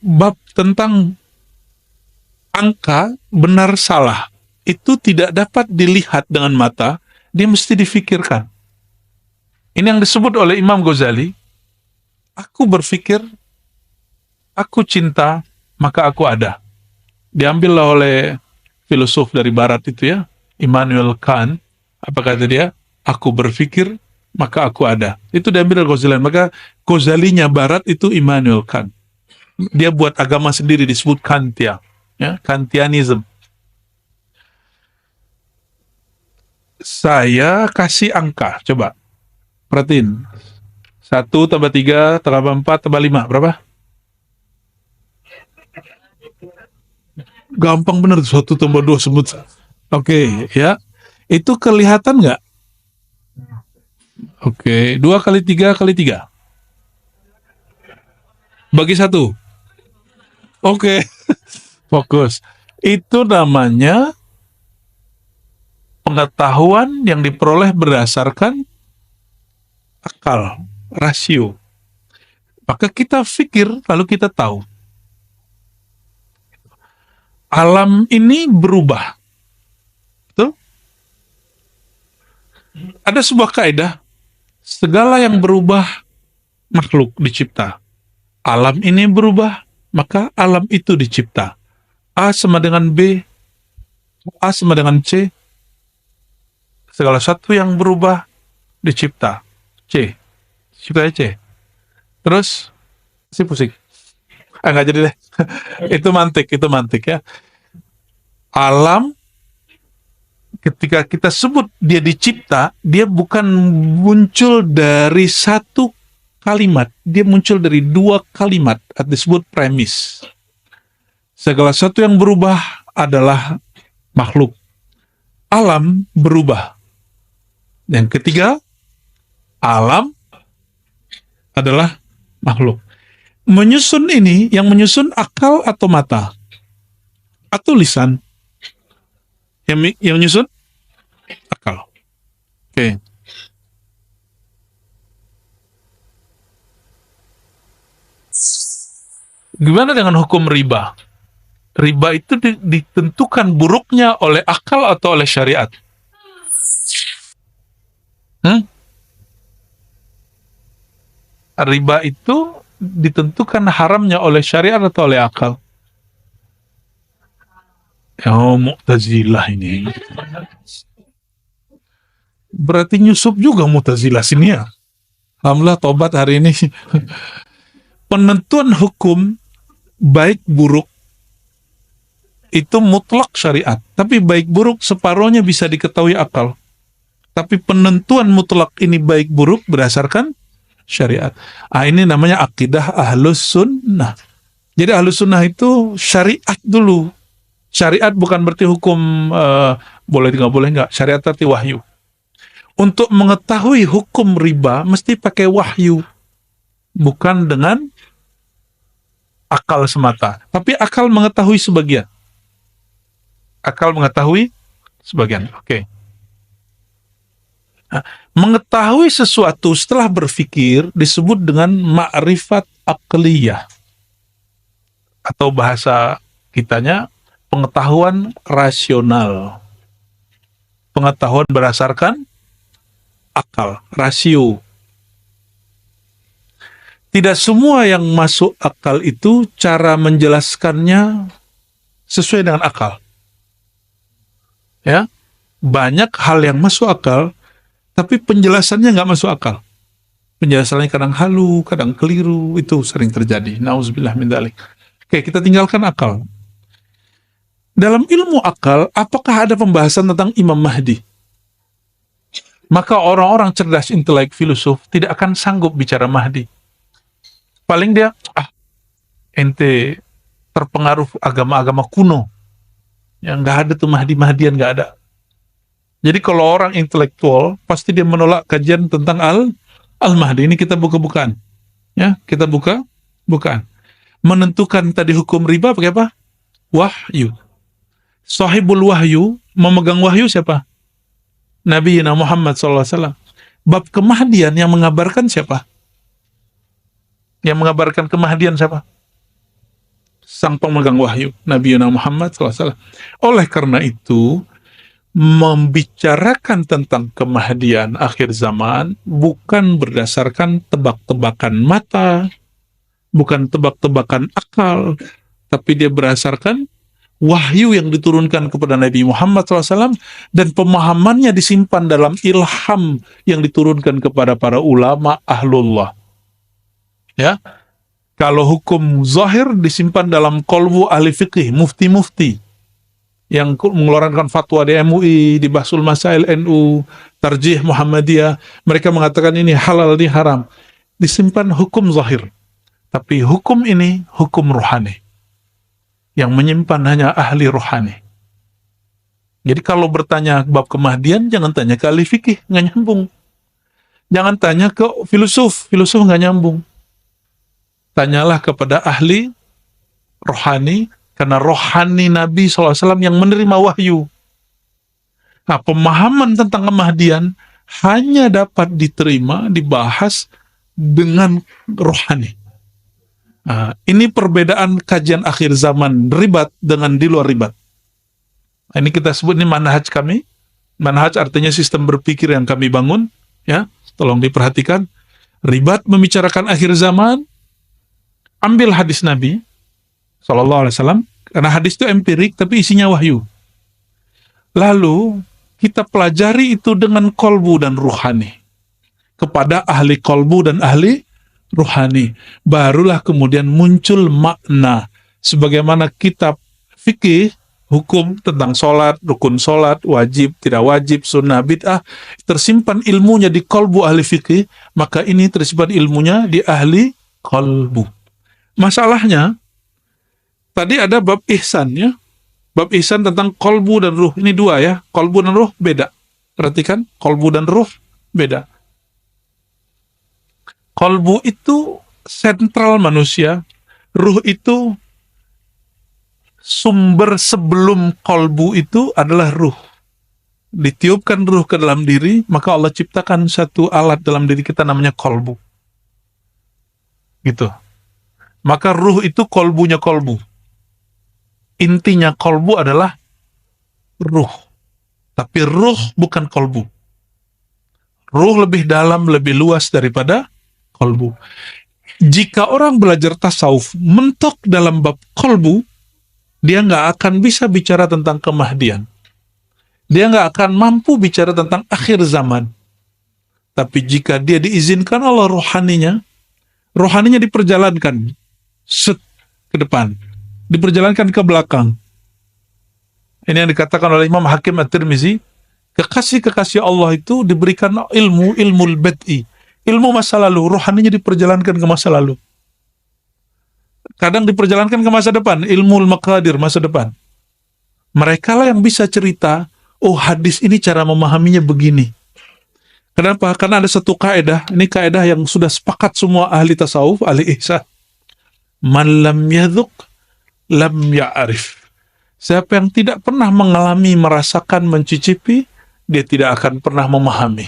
bab tentang angka benar salah. Itu tidak dapat dilihat dengan mata, dia mesti difikirkan. Ini yang disebut oleh Imam Ghazali, aku berpikir, aku cinta, maka aku ada. Diambillah oleh filosof dari barat itu ya, Immanuel Kant. Apa kata dia? Aku berpikir, maka aku ada. Itu diambil dari Ghazali. Maka Ghazalinya barat itu Immanuel Kant. Dia buat agama sendiri disebut Kantia, ya, Kantianism. Saya kasih angka, coba perhatiin. 1 tambah 3 tambah 4 tambah 5, berapa? Gampang bener, 1 tambah 2 sebut. Oke, ya. Itu kelihatan nggak? Oke, 2 kali 3 kali 3. Bagi 1. Oke, fokus. Itu namanya pengetahuan yang diperoleh berdasarkan akal, rasio. Maka kita pikir, lalu kita tahu. Alam ini berubah. Betul? Ada sebuah kaidah, segala yang berubah makhluk dicipta. Alam ini berubah, maka alam itu dicipta. A sama dengan B, A sama dengan C. Segala satu yang berubah dicipta. C. Ciptanya C. Terus, si pusing. Nggak jadi deh. Itu mantik ya. Alam ketika kita sebut dia dicipta, dia bukan muncul dari satu kalimat, dia muncul dari dua kalimat, atau disebut premis. Segala sesuatu yang berubah adalah makhluk. Alam berubah. Yang ketiga, alam adalah makhluk. Menyusun ini, yang menyusun akal atau mata? Atau lisan? Yang menyusun? Akal. Oke. Gimana dengan hukum riba? Riba itu ditentukan buruknya oleh akal atau oleh syariat? Riba itu ditentukan haramnya oleh syariat atau oleh akal? Oh, Mu'tazilah ini. Berarti nyusup juga Mu'tazilah sini ya. Alhamdulillah tobat hari ini. Penentuan hukum baik buruk itu mutlak syariat. Tapi baik buruk separuhnya bisa diketahui akal. Tapi penentuan mutlak ini baik buruk berdasarkan syariat. Ini namanya akidah ahlus sunnah. Jadi ahlus sunnah itu syariat dulu. Syariat bukan berarti hukum boleh nggak boleh nggak. Syariat berarti wahyu. Untuk mengetahui hukum riba mesti pakai wahyu, bukan dengan akal semata. Tapi akal mengetahui sebagian. Akal mengetahui sebagian. Oke. Nah, mengetahui sesuatu setelah berpikir disebut dengan ma'rifat aqliyah. Atau bahasa kitanya pengetahuan rasional. Pengetahuan berdasarkan akal, rasio. Tidak semua yang masuk akal itu cara menjelaskannya sesuai dengan akal. Ya, banyak hal yang masuk akal, tapi penjelasannya nggak masuk akal. Penjelasannya kadang halu, kadang keliru, itu sering terjadi. Nauzubillah min dzalik. Oke, kita tinggalkan akal. Dalam ilmu akal, apakah ada pembahasan tentang Imam Mahdi? Maka orang-orang cerdas, intelek, filosof tidak akan sanggup bicara Mahdi. Paling dia, ente terpengaruh agama-agama kuno. Yang nggak ada tuh Mahdi-Mahdian, nggak ada. Jadi kalau orang intelektual, pasti dia menolak kajian tentang Al-Mahdi. Ini kita buka-bukaan. Ya, kita bukaan. Menentukan tadi hukum riba pakai apa? Wahyu. Sahibul wahyu, memegang wahyu siapa? Nabi Muhammad SAW. Bab kemahdian yang mengabarkan siapa? Yang mengabarkan kemahdian siapa? Sang pemegang wahyu, Nabi Muhammad SAW. Oleh karena itu, membicarakan tentang kemahdian akhir zaman bukan berdasarkan tebak-tebakan mata, bukan tebak-tebakan akal, tapi dia berdasarkan wahyu yang diturunkan kepada Nabi Muhammad SAW dan pemahamannya disimpan dalam ilham yang diturunkan kepada para ulama ahlullah. Ya, kalau hukum zahir disimpan dalam qalbu ahli fikih, mufti-mufti yang mengeluarkan fatwa di MUI, di Bahsul Masail NU, Tarjih Muhammadiyah, mereka mengatakan ini halal, ini haram. Disimpan hukum zahir. Tapi hukum ini hukum rohani. Yang menyimpan hanya ahli rohani. Jadi kalau bertanya bab kemahdian, jangan tanya ke ahli fikih, nggak nyambung. Jangan tanya ke filosof nggak nyambung. Tanyalah kepada ahli rohani, karena rohani Nabi SAW yang menerima wahyu. Nah, pemahaman tentang kemahdian hanya dapat diterima, dibahas dengan rohani. Nah, ini perbedaan kajian akhir zaman ribat dengan di luar ribat. Nah, ini kita sebut ini manhaj kami. Manhaj artinya sistem berpikir yang kami bangun. Ya, tolong diperhatikan. Ribat membicarakan akhir zaman. Ambil hadis Nabi SAW, karena hadis itu empirik tapi isinya wahyu. Lalu kita pelajari itu dengan kolbu dan ruhani, kepada ahli kolbu dan ahli ruhani. Barulah kemudian muncul makna. Sebagaimana kitab fikih, hukum tentang sholat, rukun sholat, wajib, tidak wajib, sunnah, bid'ah, tersimpan ilmunya di kolbu ahli fikih, maka ini tersimpan ilmunya di ahli kolbu. Masalahnya, tadi ada bab ihsan ya, bab ihsan tentang kolbu dan ruh, ini dua ya, kolbu dan ruh beda. Perhatikan, kolbu dan ruh beda. Kolbu itu sentral manusia, ruh itu sumber sebelum kolbu itu adalah ruh. Ditiupkan ruh ke dalam diri, maka Allah ciptakan satu alat dalam diri kita namanya kolbu. Gitu. Maka ruh itu kolbunya kolbu. Intinya kolbu adalah ruh. Tapi ruh bukan kolbu. Ruh lebih dalam, lebih luas daripada kolbu. Jika orang belajar tasawuf mentok dalam bab kolbu, dia nggak akan bisa bicara tentang kemahdian. Dia nggak akan mampu bicara tentang akhir zaman. Tapi jika dia diizinkan Allah rohaninya diperjalankan ke depan, diperjalankan ke belakang. Ini yang dikatakan oleh Imam Hakim At-Tirmizi, kekasih-kekasih Allah itu diberikan ilmu bad'i, ilmu masa lalu, rohaninya diperjalankan ke masa lalu. Kadang diperjalankan ke masa depan, ilmu maqadir masa depan. Mereka lah yang bisa cerita, oh hadis ini cara memahaminya begini. Kenapa? Karena ada satu kaidah, ini kaidah yang sudah sepakat semua ahli tasawuf, ahli ihsan. Man lam yadhuq, lam ya'rif. Siapa yang tidak pernah mengalami, merasakan, mencicipi, dia tidak akan pernah memahami.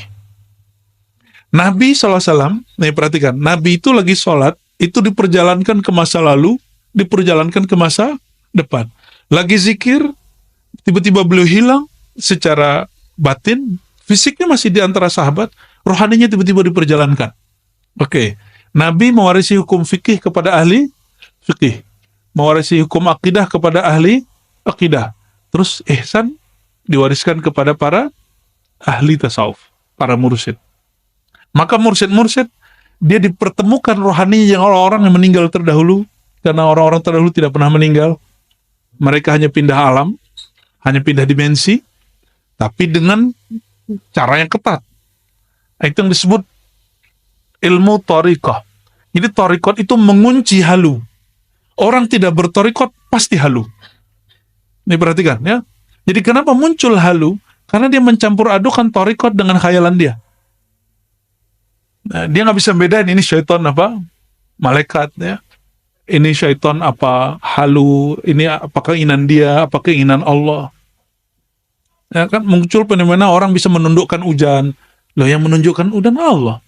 Nabi SAW, nih perhatikan, Nabi itu lagi sholat, itu diperjalankan ke masa lalu, diperjalankan ke masa depan. Lagi zikir, tiba-tiba beliau hilang secara batin, fisiknya masih di antara sahabat, rohaninya tiba-tiba diperjalankan. Oke, Nabi mewarisi hukum fikih kepada ahli fikih, mewarisi hukum akidah kepada ahli akidah. Terus ihsan diwariskan kepada para ahli tasawuf, para mursyid. Maka mursyid-mursyid dia dipertemukan rohani yang orang-orang yang meninggal terdahulu, karena orang-orang terdahulu tidak pernah meninggal. Mereka hanya pindah alam, hanya pindah dimensi, tapi dengan cara yang ketat. Itu yang disebut ilmu thariqah. Jadi thariqat itu mengunci halu. Orang tidak berthariqat pasti halu. Ini perhatikan ya. Jadi kenapa muncul halu? Karena dia mencampur adukan thariqat dengan khayalan dia. Nah, dia nggak bisa bedain ini syaitan apa malaikat ya, ini syaitan apa halu, ini apa keinginan dia, apa keinginan Allah. Ya kan muncul fenomena orang bisa menundukkan hujan. Loh, yang menunjukkan hujan Allah.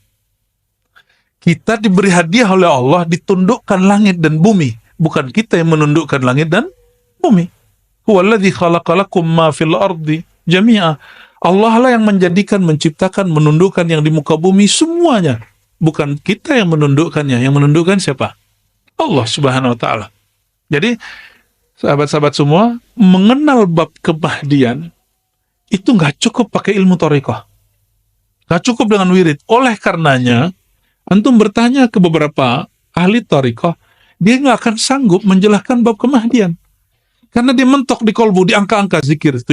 Kita diberi hadiah oleh Allah ditundukkan langit dan bumi, bukan kita yang menundukkan langit dan bumi. Huwallazi khalaqalakum ma fil ardi jami'a. Allah lah yang menjadikan, menciptakan, menundukkan yang di muka bumi semuanya. Bukan kita yang menundukkannya. Yang menundukkan siapa? Allah Subhanahu wa ta'ala. Jadi, sahabat-sahabat semua, mengenal bab kemahdian, itu nggak cukup pakai ilmu thariqah. Nggak cukup dengan wirid. Oleh karenanya, antum bertanya ke beberapa ahli thariqah, dia nggak akan sanggup menjelaskan bab kemahdian. Karena dia mentok di kolbu, di angka-angka zikir 70.000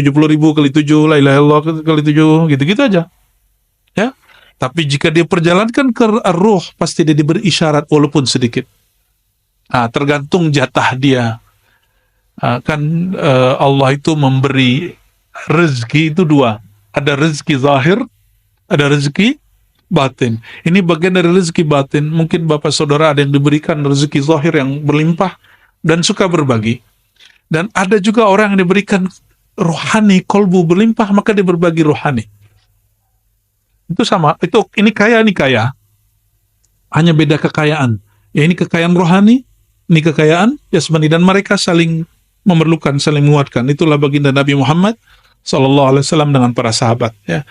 kali 7, la ilaha illallah kali 7, gitu-gitu aja. Ya. Tapi jika dia perjalankan ke ruh, pasti dia diberi isyarat walaupun sedikit. Tergantung jatah dia. Allah itu memberi rezeki itu dua. Ada rezeki zahir, ada rezeki batin. Ini bagian dari rezeki batin. Mungkin bapak saudara ada yang diberikan rezeki zahir yang berlimpah dan suka berbagi. Dan ada juga orang yang diberikan rohani, kolbu berlimpah, maka dia berbagi rohani. Itu sama, ini kaya. Hanya beda kekayaan. Ya ini kekayaan rohani, ini kekayaan jasmani, dan mereka saling memerlukan, saling menguatkan. Itulah baginda Nabi Muhammad SAW dengan para sahabat. Ya.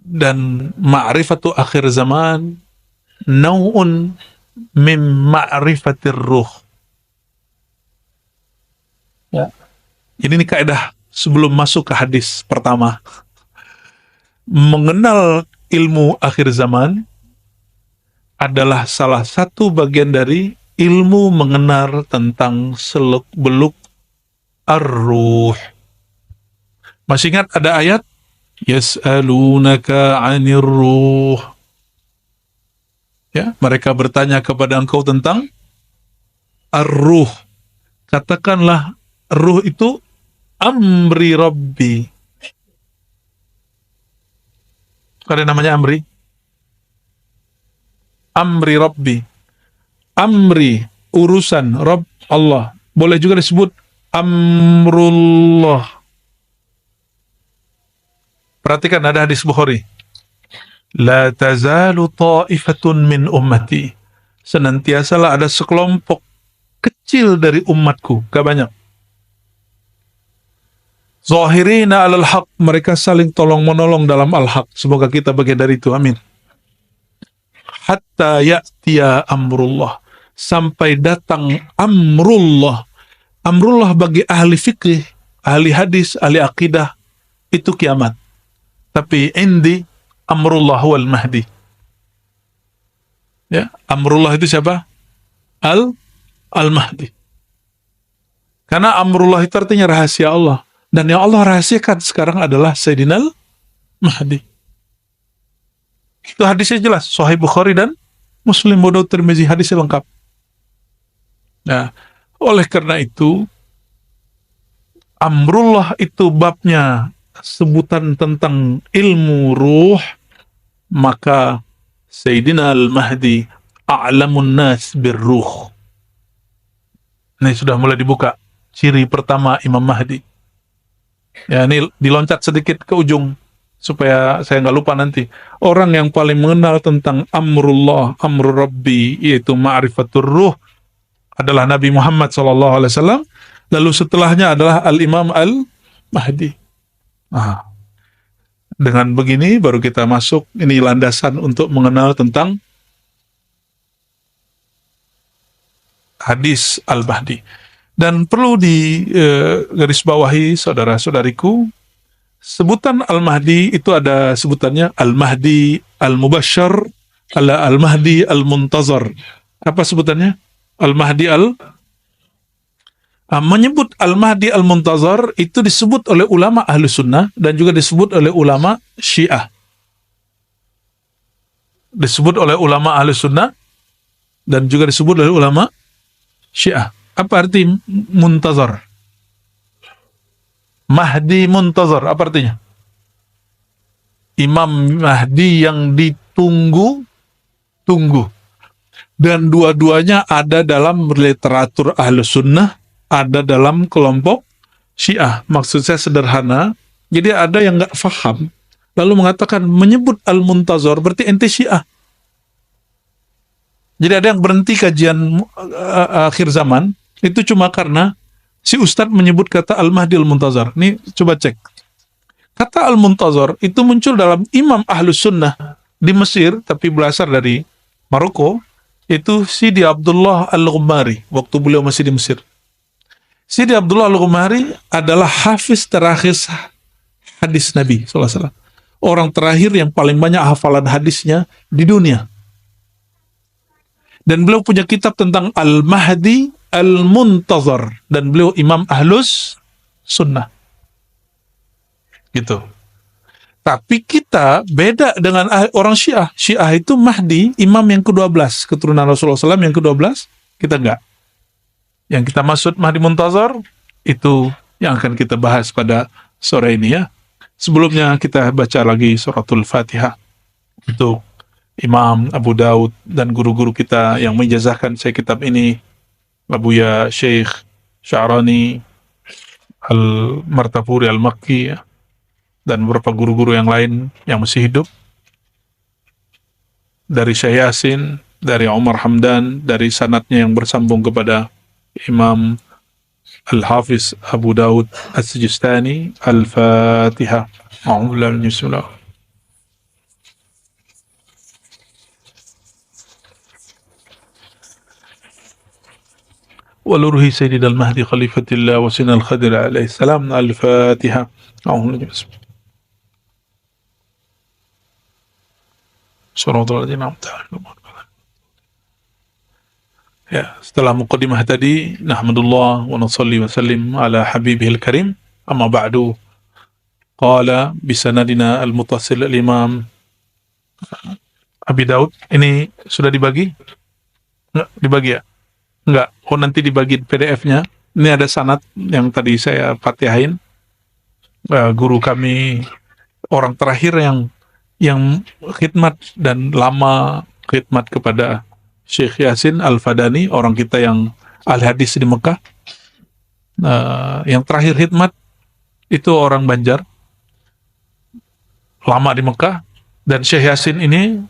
Dan ma'rifatu akhir zaman nau'un min ma'rifatir ruh. Ya. Ini kaidah sebelum masuk ke hadis pertama. Mengenal ilmu akhir zaman adalah salah satu bagian dari ilmu mengenal tentang seluk-beluk ar-ruh. Masih ingat ada ayat yas'alunaka 'anir ruh. Ya, mereka bertanya kepada engkau tentang ar-ruh. Katakanlah ruh itu amri rabbi. Ada namanya amri? Amri rabbi. Amri, urusan Rabb Allah. Boleh juga disebut amrullah. Perhatikan ada hadis Bukhari. La tazalu ta'ifatun min ummati. Senantiasalah ada sekelompok kecil dari umatku, gak banyak. Zahirina alal haq, mereka saling tolong menolong dalam al-haq. Semoga kita bagian dari itu, amin. Hatta ya'tiya amrullah, sampai datang amrullah. Amrullah bagi ahli fikih, ahli hadis, ahli akidah, itu kiamat. Tapi indi amrullah wal mahdi. Ya, amrullah itu siapa? Al-Mahdi. Karena amrullah itu artinya rahasia Allah. Dan yang Allah rahasiakan sekarang adalah Sayyidina Al-Mahdi. Itu hadisnya jelas. Sahih Bukhari dan Muslim, Abu Daud, Tirmizi, hadisnya lengkap. Nah, oleh karena itu, amrullah itu babnya sebutan tentang ilmu ruh, maka Sayyidina Al-Mahdi a'lamun nas birruh. Ini sudah mulai dibuka. Ciri pertama Imam Mahdi. Ya, ini diloncat sedikit ke ujung supaya saya nggak lupa nanti. Orang yang paling mengenal tentang amrullah, amrul rabbi, yaitu ma'rifatur ruh, adalah Nabi Muhammad SAW. Lalu setelahnya adalah Al-Imam Al-Mahdi. Nah, dengan begini baru kita masuk, ini landasan untuk mengenal tentang hadis Al-Mahdi. Dan perlu digarisbawahi saudara-saudariku, sebutan Al-Mahdi itu ada sebutannya Al-Mahdi Al-Mubasyar, Al-Mahdi Al-Muntazar. Apa sebutannya? Al-Mahdi menyebut Al-Mahdi Al-Muntazar itu disebut oleh ulama Ahlu Sunnah dan juga disebut oleh ulama Syiah. Disebut oleh ulama Ahlu Sunnah dan juga disebut oleh ulama Syiah. Apa arti muntazar? Mahdi muntazar, apa artinya? Imam Mahdi yang ditunggu-tunggu. Dan dua-duanya ada dalam literatur Ahlus Sunnah, ada dalam kelompok Syiah. Maksud saya sederhana, jadi ada yang nggak faham, lalu mengatakan menyebut Al-Muntazar berarti ente Syiah. Jadi ada yang berhenti kajian akhir zaman, itu cuma karena si Ustadz menyebut kata Al-Mahdi Al-Muntazar. Ini coba cek. Kata Al-Muntazar itu muncul dalam Imam Ahlus Sunnah di Mesir, tapi berasal dari Maroko, itu Sidi Abdullah Al-Ghumari, waktu beliau masih di Mesir. Sidi Abdullah Al-Ghumari adalah hafiz terakhir hadis Nabi SAW. Orang terakhir yang paling banyak hafalan hadisnya di dunia. Dan beliau punya kitab tentang Al-Mahdi Al-Muntazar. Dan beliau Imam Ahlus Sunnah. Gitu. Tapi kita beda dengan orang Syiah. Syiah itu Mahdi, imam yang ke-12. Keturunan Rasulullah SAW yang ke-12. Kita enggak. Yang kita maksud Mahdi Muntazar, itu yang akan kita bahas pada sore ini ya. Sebelumnya kita baca lagi suratul Fatihah. Untuk Imam Abu Daud dan guru-guru kita yang menjazahkan saya kitab ini, Abuya Syekh Sya'rani Al-Martapuri Al-Makki dan beberapa guru-guru yang lain yang masih hidup, dari Syekh Yasin, dari Umar Hamdan, dari sanadnya yang bersambung kepada Imam Al-Hafiz Abu Daud As-Sijistani. Al-Fatihah. A'udzubillahi minasyaitonir rajim. ولروه سيدنا المهدي خليفة الله وسيدنا الخضر عليه السلام. الفاتحة. صراط الذين أنعمت عليهم. Ya, setelah muqaddimah tadi, nahmadullah wa nusalli wa sallim ala habibihil karim. Amma ba'du, qala bisanadina al-muttasil al-imam Abi Daud. Ini sudah dibagi? Enggak, dibagi ya? Enggak. Oh, nanti dibagi PDF-nya. Ini ada sanad yang tadi saya fatihain. Guru kami, orang terakhir yang khidmat dan lama khidmat kepada Syekh Yasin Al-Fadani, orang kita yang ahli hadis di Mekah. Yang terakhir khidmat itu orang Banjar, lama di Mekah. Dan Syekh Yasin ini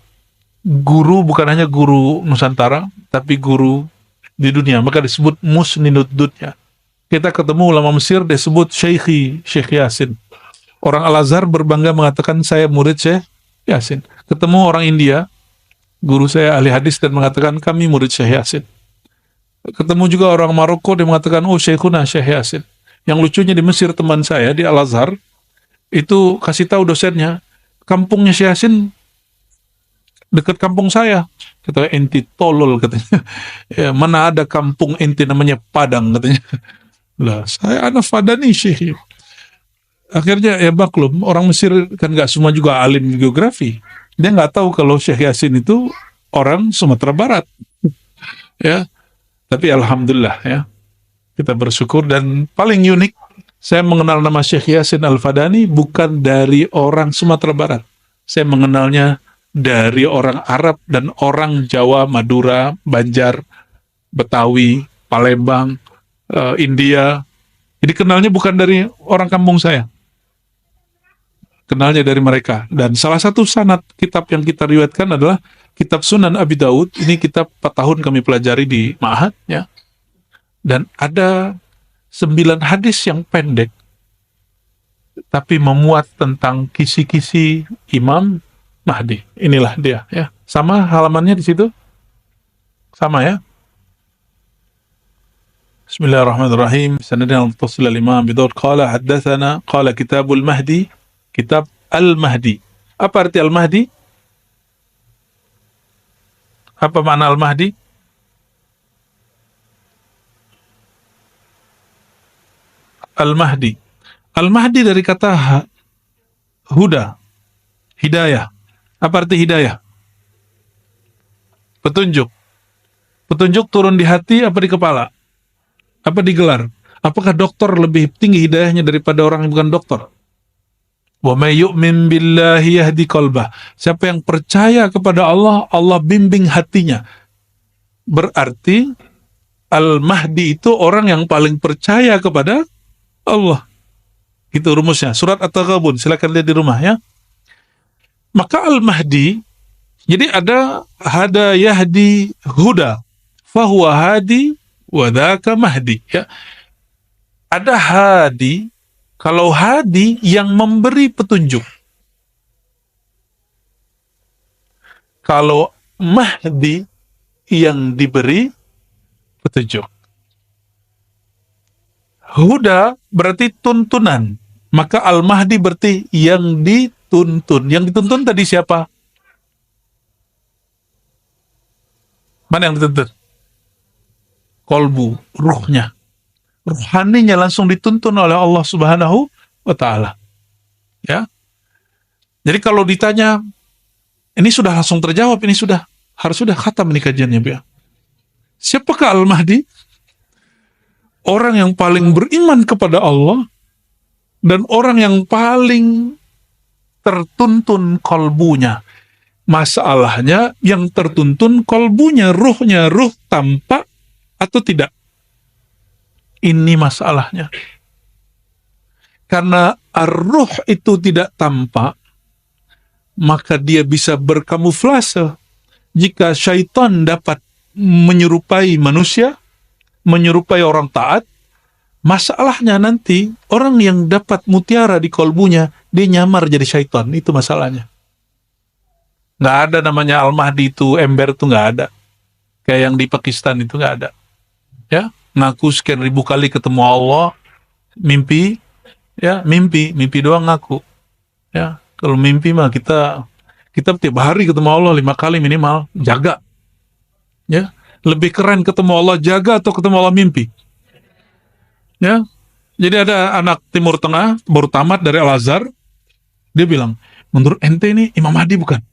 guru, bukan hanya guru Nusantara, tapi guru di dunia. Maka disebut musninud dunya. Kita ketemu ulama Mesir, disebut Syekh Yasin. Orang Al-Azhar berbangga mengatakan saya murid Syekh Yasin. Ketemu orang India, guru saya ahli hadis, dan mengatakan kami murid Syekh Yasin. Ketemu juga orang Maroko, dia mengatakan oh Syekhuna Syekh Yasin. Yang lucunya di Mesir, teman saya di Al-Azhar itu kasih tahu dosennya, kampungnya Syekh Yasin dekat kampung saya. Kata, enti tolol katanya. Ya, mana ada kampung enti namanya Padang katanya. Lah, saya anak Fadani Syekh. Akhirnya ya maklum, orang Mesir kan nggak semua juga alim geografi. Dia nggak tahu kalau Syekh Yasin itu orang Sumatera Barat. Ya, tapi alhamdulillah ya, kita bersyukur. Dan paling unik, saya mengenal nama Syekh Yasin Al-Fadani bukan dari orang Sumatera Barat. Saya mengenalnya dari orang Arab dan orang Jawa, Madura, Banjar, Betawi, Palembang, India. Jadi kenalnya bukan dari orang kampung saya, kenalnya dari mereka. Dan salah satu sanad kitab yang kita riwayatkan adalah kitab Sunan Abi Daud. Ini kitab 4 tahun kami pelajari di Ma'had ya. Dan ada 9 hadis yang pendek, tapi memuat tentang kisi-kisi Imam Mahdi. Inilah dia ya. Sama halamannya di situ? Sama ya? Bismillahirrahmanirrahim. Sanadina al-muttasil al-imam Abi Daud qala haddatsana qala kitabul Mahdi, kitab Al-Mahdi. Apa arti Al-Mahdi? Apa makna Al-Mahdi? Al-Mahdi. Al-Mahdi dari kata huda, hidayah. Apa arti hidayah? Petunjuk. Petunjuk turun di hati apa di kepala? Apa digelar? Apakah dokter lebih tinggi hidayahnya daripada orang yang bukan dokter? Wa may yu'min billahi yahdi qalbah. Siapa yang percaya kepada Allah, Allah bimbing hatinya. Berarti Al-Mahdi itu orang yang paling percaya kepada Allah. Itu rumusnya. Surat At-Taghabun, silakan lihat di rumah ya. Maka Al-Mahdi, jadi ada hada yahdi huda, fahuwa hadi wadaka mahdi ya. Ada hadi, kalau hadi yang memberi petunjuk. Kalau mahdi yang diberi petunjuk. Huda berarti tuntunan. Maka Al-Mahdi berarti yang dituntun. Yang dituntun tadi siapa? Mana yang dituntun? Kolbu, ruhnya. Ruhaninya langsung dituntun oleh Allah Subhanahu wa ta'ala. Ya. Jadi kalau ditanya, ini sudah langsung terjawab, ini harus sudah khatam ini kajiannya, ya. Siapakah Al-Mahdi? Orang yang paling beriman kepada Allah dan orang yang paling tertuntun kolbunya. Masalahnya yang tertuntun kolbunya, ruhnya, ruh tampak atau tidak? Ini masalahnya. Karena ar-ruh itu tidak tampak, maka dia bisa berkamuflase. Jika syaitan dapat menyerupai manusia, menyerupai orang taat, masalahnya nanti orang yang dapat mutiara di kolbunya, dia nyamar jadi syaitan. Itu masalahnya. Nggak ada namanya Al-Mahdi itu, ember itu nggak ada. Kayak yang di Pakistan itu nggak ada. Ya, ngaku sekian ribu kali ketemu Allah, mimpi, ya mimpi doang ngaku. Ya, kalau mimpi mah kita tiap hari ketemu Allah 5 kali minimal, jaga. Ya, Lebih keren ketemu Allah jaga atau ketemu Allah mimpi? Ya. Jadi ada anak Timur Tengah baru tamat dari Al-Azhar, dia bilang, menurut ente ini Imam Mahdi bukan?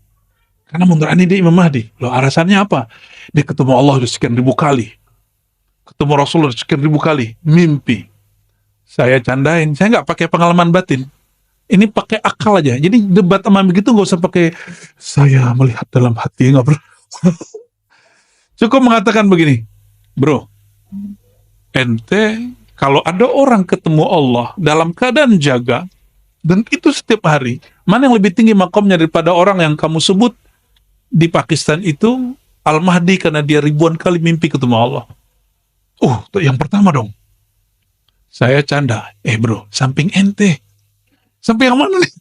Karena menurut ane dia Imam Mahdi. Loh, alasannya apa? Dia ketemu Allah udah sekian ribu kali, ketemu Rasulullah sekian ribu kali, mimpi. Saya candain, saya nggak pakai pengalaman batin, ini pakai akal aja. Jadi debat sama begitu nggak usah pakai saya melihat dalam hati, nggak perlu. Cukup mengatakan begini, bro, ente kalau ada orang ketemu Allah dalam keadaan jaga, dan itu setiap hari, mana yang lebih tinggi makamnya daripada orang yang kamu sebut di Pakistan itu Al-Mahdi karena dia ribuan kali mimpi ketemu Allah. Yang pertama dong. Saya canda, bro, samping ente. Samping yang mana nih?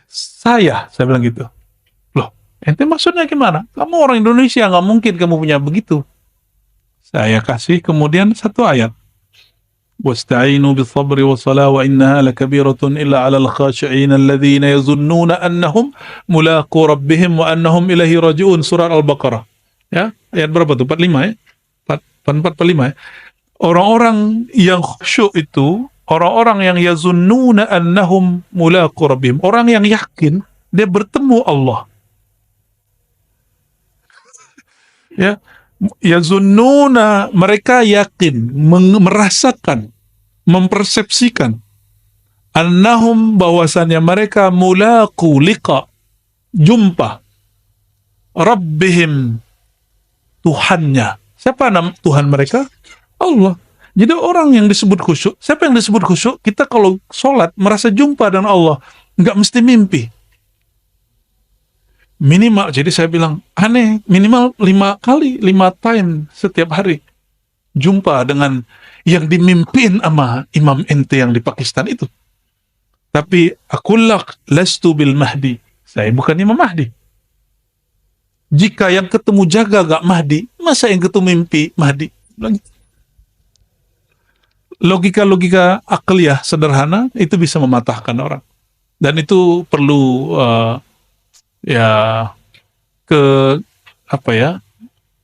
Saya bilang gitu. Loh, ente maksudnya gimana? Kamu orang Indonesia, nggak mungkin kamu punya begitu. Saya kasih kemudian satu ayat. واستعينوا بالصبر والصلاة وإنها لكبيرة إلا على الخاشعين الذين يظنون أنهم ملاقو ربهم وأنهم إليه راجعون. Surah Al-Baqarah. Ya, ayat berapa tuh? 45 ya? 45 ya? Orang-orang yang khusyuk itu, orang-orang yang yazunnuna annahum mulaqu rabbihim, orang yang yakin dia bertemu Allah. Ya, yazunnuna, mereka yakin, merasakan, mempersepsikan, annahum, bahwasannya mereka mulaqu, liqa, jumpa, rabbihim, Tuhannya. Siapa nama Tuhan mereka? Allah. Jadi orang yang disebut khusyuk, siapa yang disebut khusyuk? Kita kalau sholat merasa jumpa dengan Allah, nggak mesti mimpi. Minimal, jadi saya bilang, aneh, minimal 5 kali, 5 time setiap hari. Jumpa dengan yang dimimpin sama Imam ente yang di Pakistan itu. Tapi, akullak lastu bil Mahdi. Saya bukan Imam Mahdi. Jika yang ketemu jaga gak Mahdi, masa yang ketemu mimpi Mahdi? Logika-logika akliyah sederhana, itu bisa mematahkan orang. Dan itu perlu...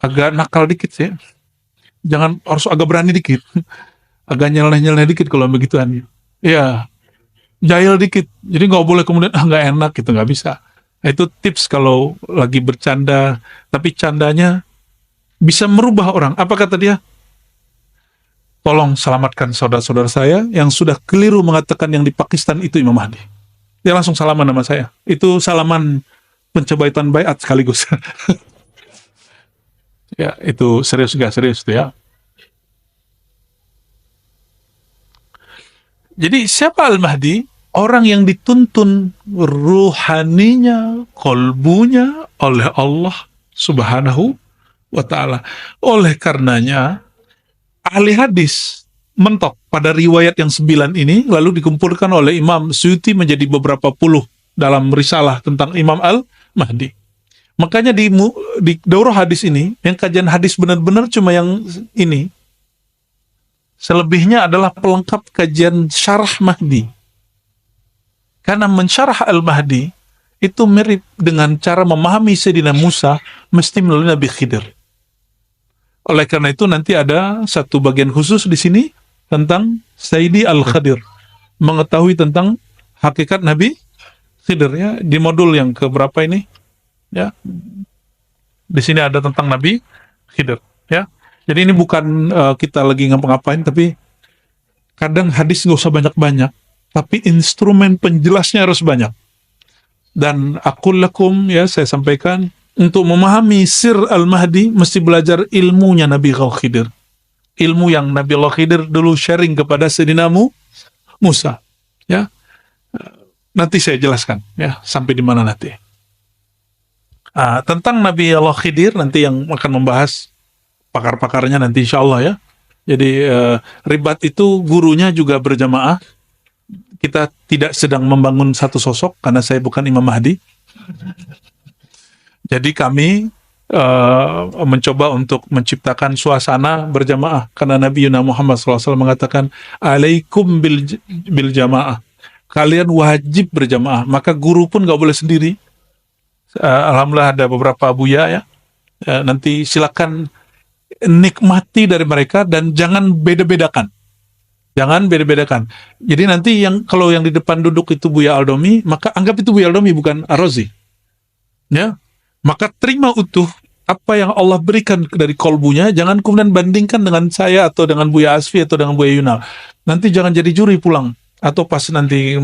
agak nakal dikit sih. Jangan, harus agak berani dikit. Agak nyeleneh-nyeleneh dikit kalau begituan. Ya, jahil dikit. Jadi nggak boleh kemudian nggak enak gitu, nggak bisa. Nah, itu tips kalau lagi bercanda, tapi candanya bisa merubah orang. Apa kata dia? Tolong selamatkan saudara-saudara saya yang sudah keliru mengatakan yang di Pakistan itu Imam Mahdi. Dia langsung salaman sama saya. Itu salaman pencobaitan baiat sekaligus. Ya, itu serius gak serius tuh ya. Jadi siapa Al-Mahdi? Orang yang dituntun ruhaninya, kolbunya oleh Allah Subhanahu wa ta'ala. Oleh karenanya, ahli hadis mentok pada riwayat yang 9 ini, lalu dikumpulkan oleh Imam Suyuti menjadi beberapa puluh dalam risalah tentang Imam Al-Mahdi. Makanya di daurah hadis ini, yang kajian hadis benar-benar cuma yang ini. Selebihnya adalah pelengkap kajian syarah Mahdi. Karena mensyarah Al-Mahdi itu mirip dengan cara memahami Sayyidina Musa mesti melalui Nabi Khidir. Oleh karena itu nanti ada satu bagian khusus di sini tentang Sayyidi Al-Khadir, mengetahui tentang hakikat Nabi Khidir ya, di modul yang keberapa ini ya. Di sini ada tentang Nabi Khidir ya. Jadi ini bukan kita lagi ngapa-ngapain, tapi kadang hadis nggak usah banyak-banyak, tapi instrumen penjelasnya harus banyak. Dan aqul lakum ya, saya sampaikan, untuk memahami sir Al-Mahdi mesti belajar ilmunya Nabi Khidir. Ilmu yang Nabi Khidir dulu sharing kepada Sayyidina Musa ya. Nanti saya jelaskan ya, sampai di mana nanti. Tentang Nabi Allah Khidir nanti yang akan membahas pakar-pakarnya nanti insya Allah ya. Jadi ribat itu gurunya juga berjamaah. Kita tidak sedang membangun satu sosok karena saya bukan Imam Mahdi. Jadi kami mencoba untuk menciptakan suasana berjamaah karena Nabi Muhammad SAW mengatakan alaikum bil jamaah. Kalian wajib berjamaah. Maka guru pun gak boleh sendiri. Alhamdulillah ada beberapa buya ya. Nanti silakan nikmati dari mereka dan jangan beda-bedakan. Jangan beda-bedakan. Jadi nanti kalau yang di depan duduk itu Buya Aldomi, maka anggap itu Buya Aldomi bukan Ar-Razi. Ya. Maka terima utuh apa yang Allah berikan dari kolbunya, jangan kemudian bandingkan dengan saya atau dengan Buya Asfi atau dengan Buya Yunal. Nanti jangan jadi juri pulang. Atau pas nanti,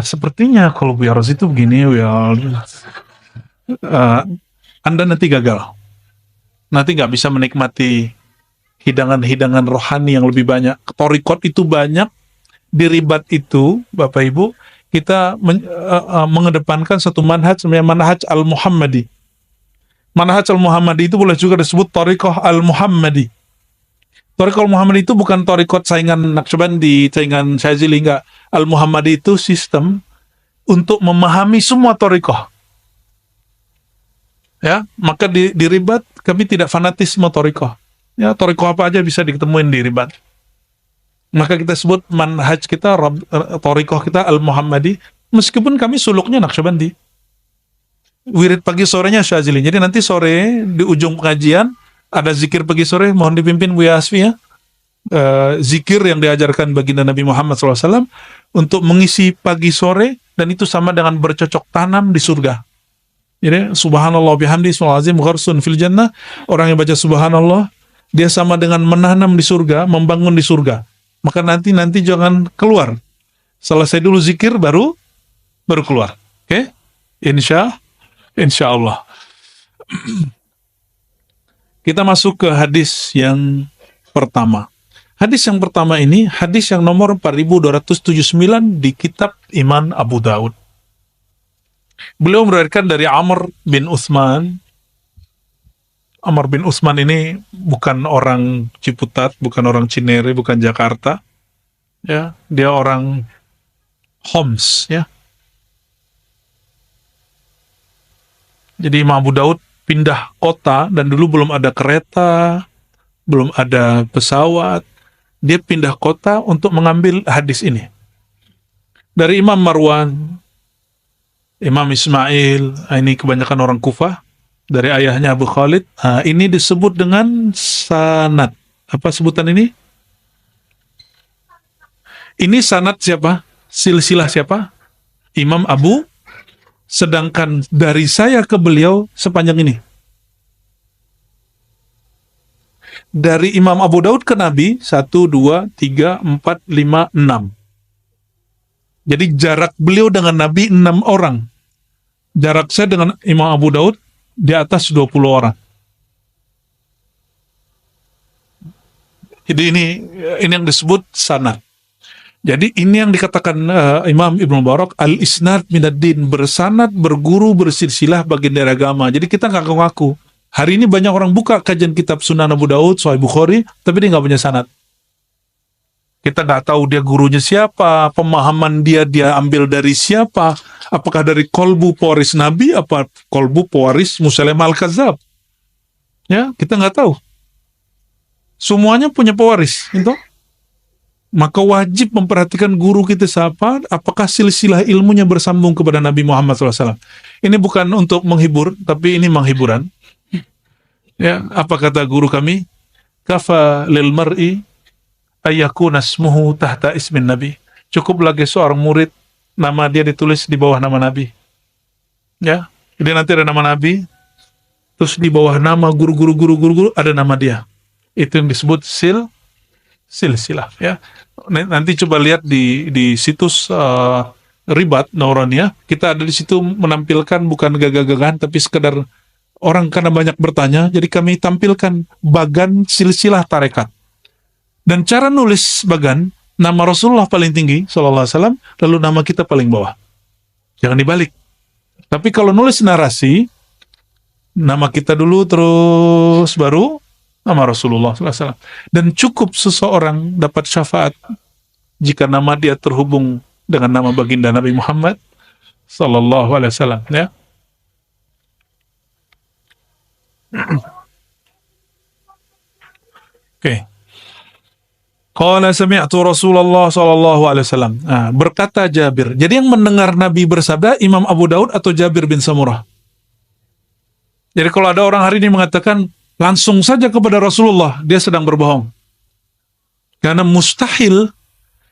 sepertinya kalau Buya Razi itu begini, Anda nanti gagal. Nanti nggak bisa menikmati hidangan-hidangan rohani yang lebih banyak. Torikot itu banyak, di ribat itu, Bapak Ibu, kita mengedepankan satu manhaj, namanya manhaj al-Muhammadi. Manhaj al-Muhammadi itu boleh juga disebut Torikoh al-Muhammadi. Torikoh al-Muhammadi itu bukan torikot saingan Naqsyabandi, saingan Syazili, enggak. Al-Muhammadi itu sistem untuk memahami semua torikoh. Ya, maka di ribat kami tidak fanatisme torikoh. Ya, torikoh apa aja bisa diketemuin di ribat. Maka kita sebut manhaj kita, torikoh kita Al-Muhammadi, meskipun kami suluknya Naqsyabandi. Wirid pagi sorenya Syazili. Jadi nanti sore di ujung pengajian ada zikir pagi sore, mohon dipimpin Buya Asfi ya. Zikir yang diajarkan baginda Nabi Muhammad SAW untuk mengisi pagi sore, dan itu sama dengan bercocok tanam di surga. Jadi subhanallah bihamdi ismul azim gharsun fil jannah. Orang yang baca subhanallah, dia sama dengan menanam di surga, membangun di surga. Maka nanti jangan keluar. Selesai dulu zikir baru keluar. Oke? Insya Allah. Kita masuk ke hadis yang pertama. Hadis yang pertama ini hadis yang nomor 4279 di kitab Iman Abu Daud. Beliau meriwayatkan dari Amr bin Utsman. Amr bin Utsman ini bukan orang Ciputat, bukan orang Cinere, bukan Jakarta. Ya, dia orang Homs, ya. Jadi Imam Abu Daud pindah kota, dan dulu belum ada kereta, belum ada pesawat. Dia pindah kota untuk mengambil hadis ini. Dari Imam Marwan, Imam Ismail, ini kebanyakan orang Kufah, dari ayahnya Abu Khalid. Ini disebut dengan sanad. Apa sebutan ini? Ini sanad siapa? Silsilah siapa? Imam Abu. Sedangkan dari saya ke beliau sepanjang ini. Dari Imam Abu Daud ke Nabi 1, 2, 3, 4, 5, 6. Jadi jarak beliau dengan Nabi 6 orang. Jarak saya dengan Imam Abu Daud di atas 20 orang. Jadi ini yang disebut sanad. Jadi ini yang dikatakan Imam Ibnu Mubarak, al-isnad minad-din, bersanad, berguru, bersilsilah bagian dari agama. Jadi kita nggak ngaku. Hari ini banyak orang buka kajian kitab Sunan Abu Daud, Sahih Bukhari, tapi dia nggak punya sanad. Kita nggak tahu dia gurunya siapa, pemahaman dia ambil dari siapa, apakah dari kolbu pewaris Nabi, apa kolbu pewaris Musailamah al-Kadzdzab. Ya, kita nggak tahu. Semuanya punya pewaris, itu. Maka wajib memperhatikan guru kita siapa, apakah silsilah ilmunya bersambung kepada Nabi Muhammad SAW. Ini bukan untuk menghibur, tapi ini menghiburan. Ya, apa kata guru kami? Kafa lil mar'i ayyakuna ismuhu tahta ismin Nabi. Cukup lagi seorang murid, nama dia ditulis di bawah nama Nabi. Ya, jadi nanti ada nama Nabi, terus di bawah nama guru ada nama dia. Itu yang disebut silsilah, ya. Nanti coba lihat di situs Ribat Nauraniyah, kita ada di situ menampilkan bukan gagah-gagahan, tapi sekedar orang karena banyak bertanya, jadi kami tampilkan bagan silsilah tarekat. Dan cara nulis bagan, nama Rasulullah paling tinggi sallallahu alaihi wasallam, lalu nama kita paling bawah. Jangan dibalik. Tapi kalau nulis narasi, nama kita dulu terus baru nama Rasulullah SAW. Dan cukup seseorang dapat syafaat jika nama dia terhubung dengan nama baginda Nabi Muhammad Sallallahu Alaihi Wasallam. Ya. Oke. Qala sami'tu Rasulullah Sallallahu Alaihi Wasallam. Berkata Jabir. Jadi yang mendengar Nabi bersabda Imam Abu Daud atau Jabir bin Samurah. Jadi kalau ada orang hari ini mengatakan langsung saja kepada Rasulullah, dia sedang berbohong. Karena mustahil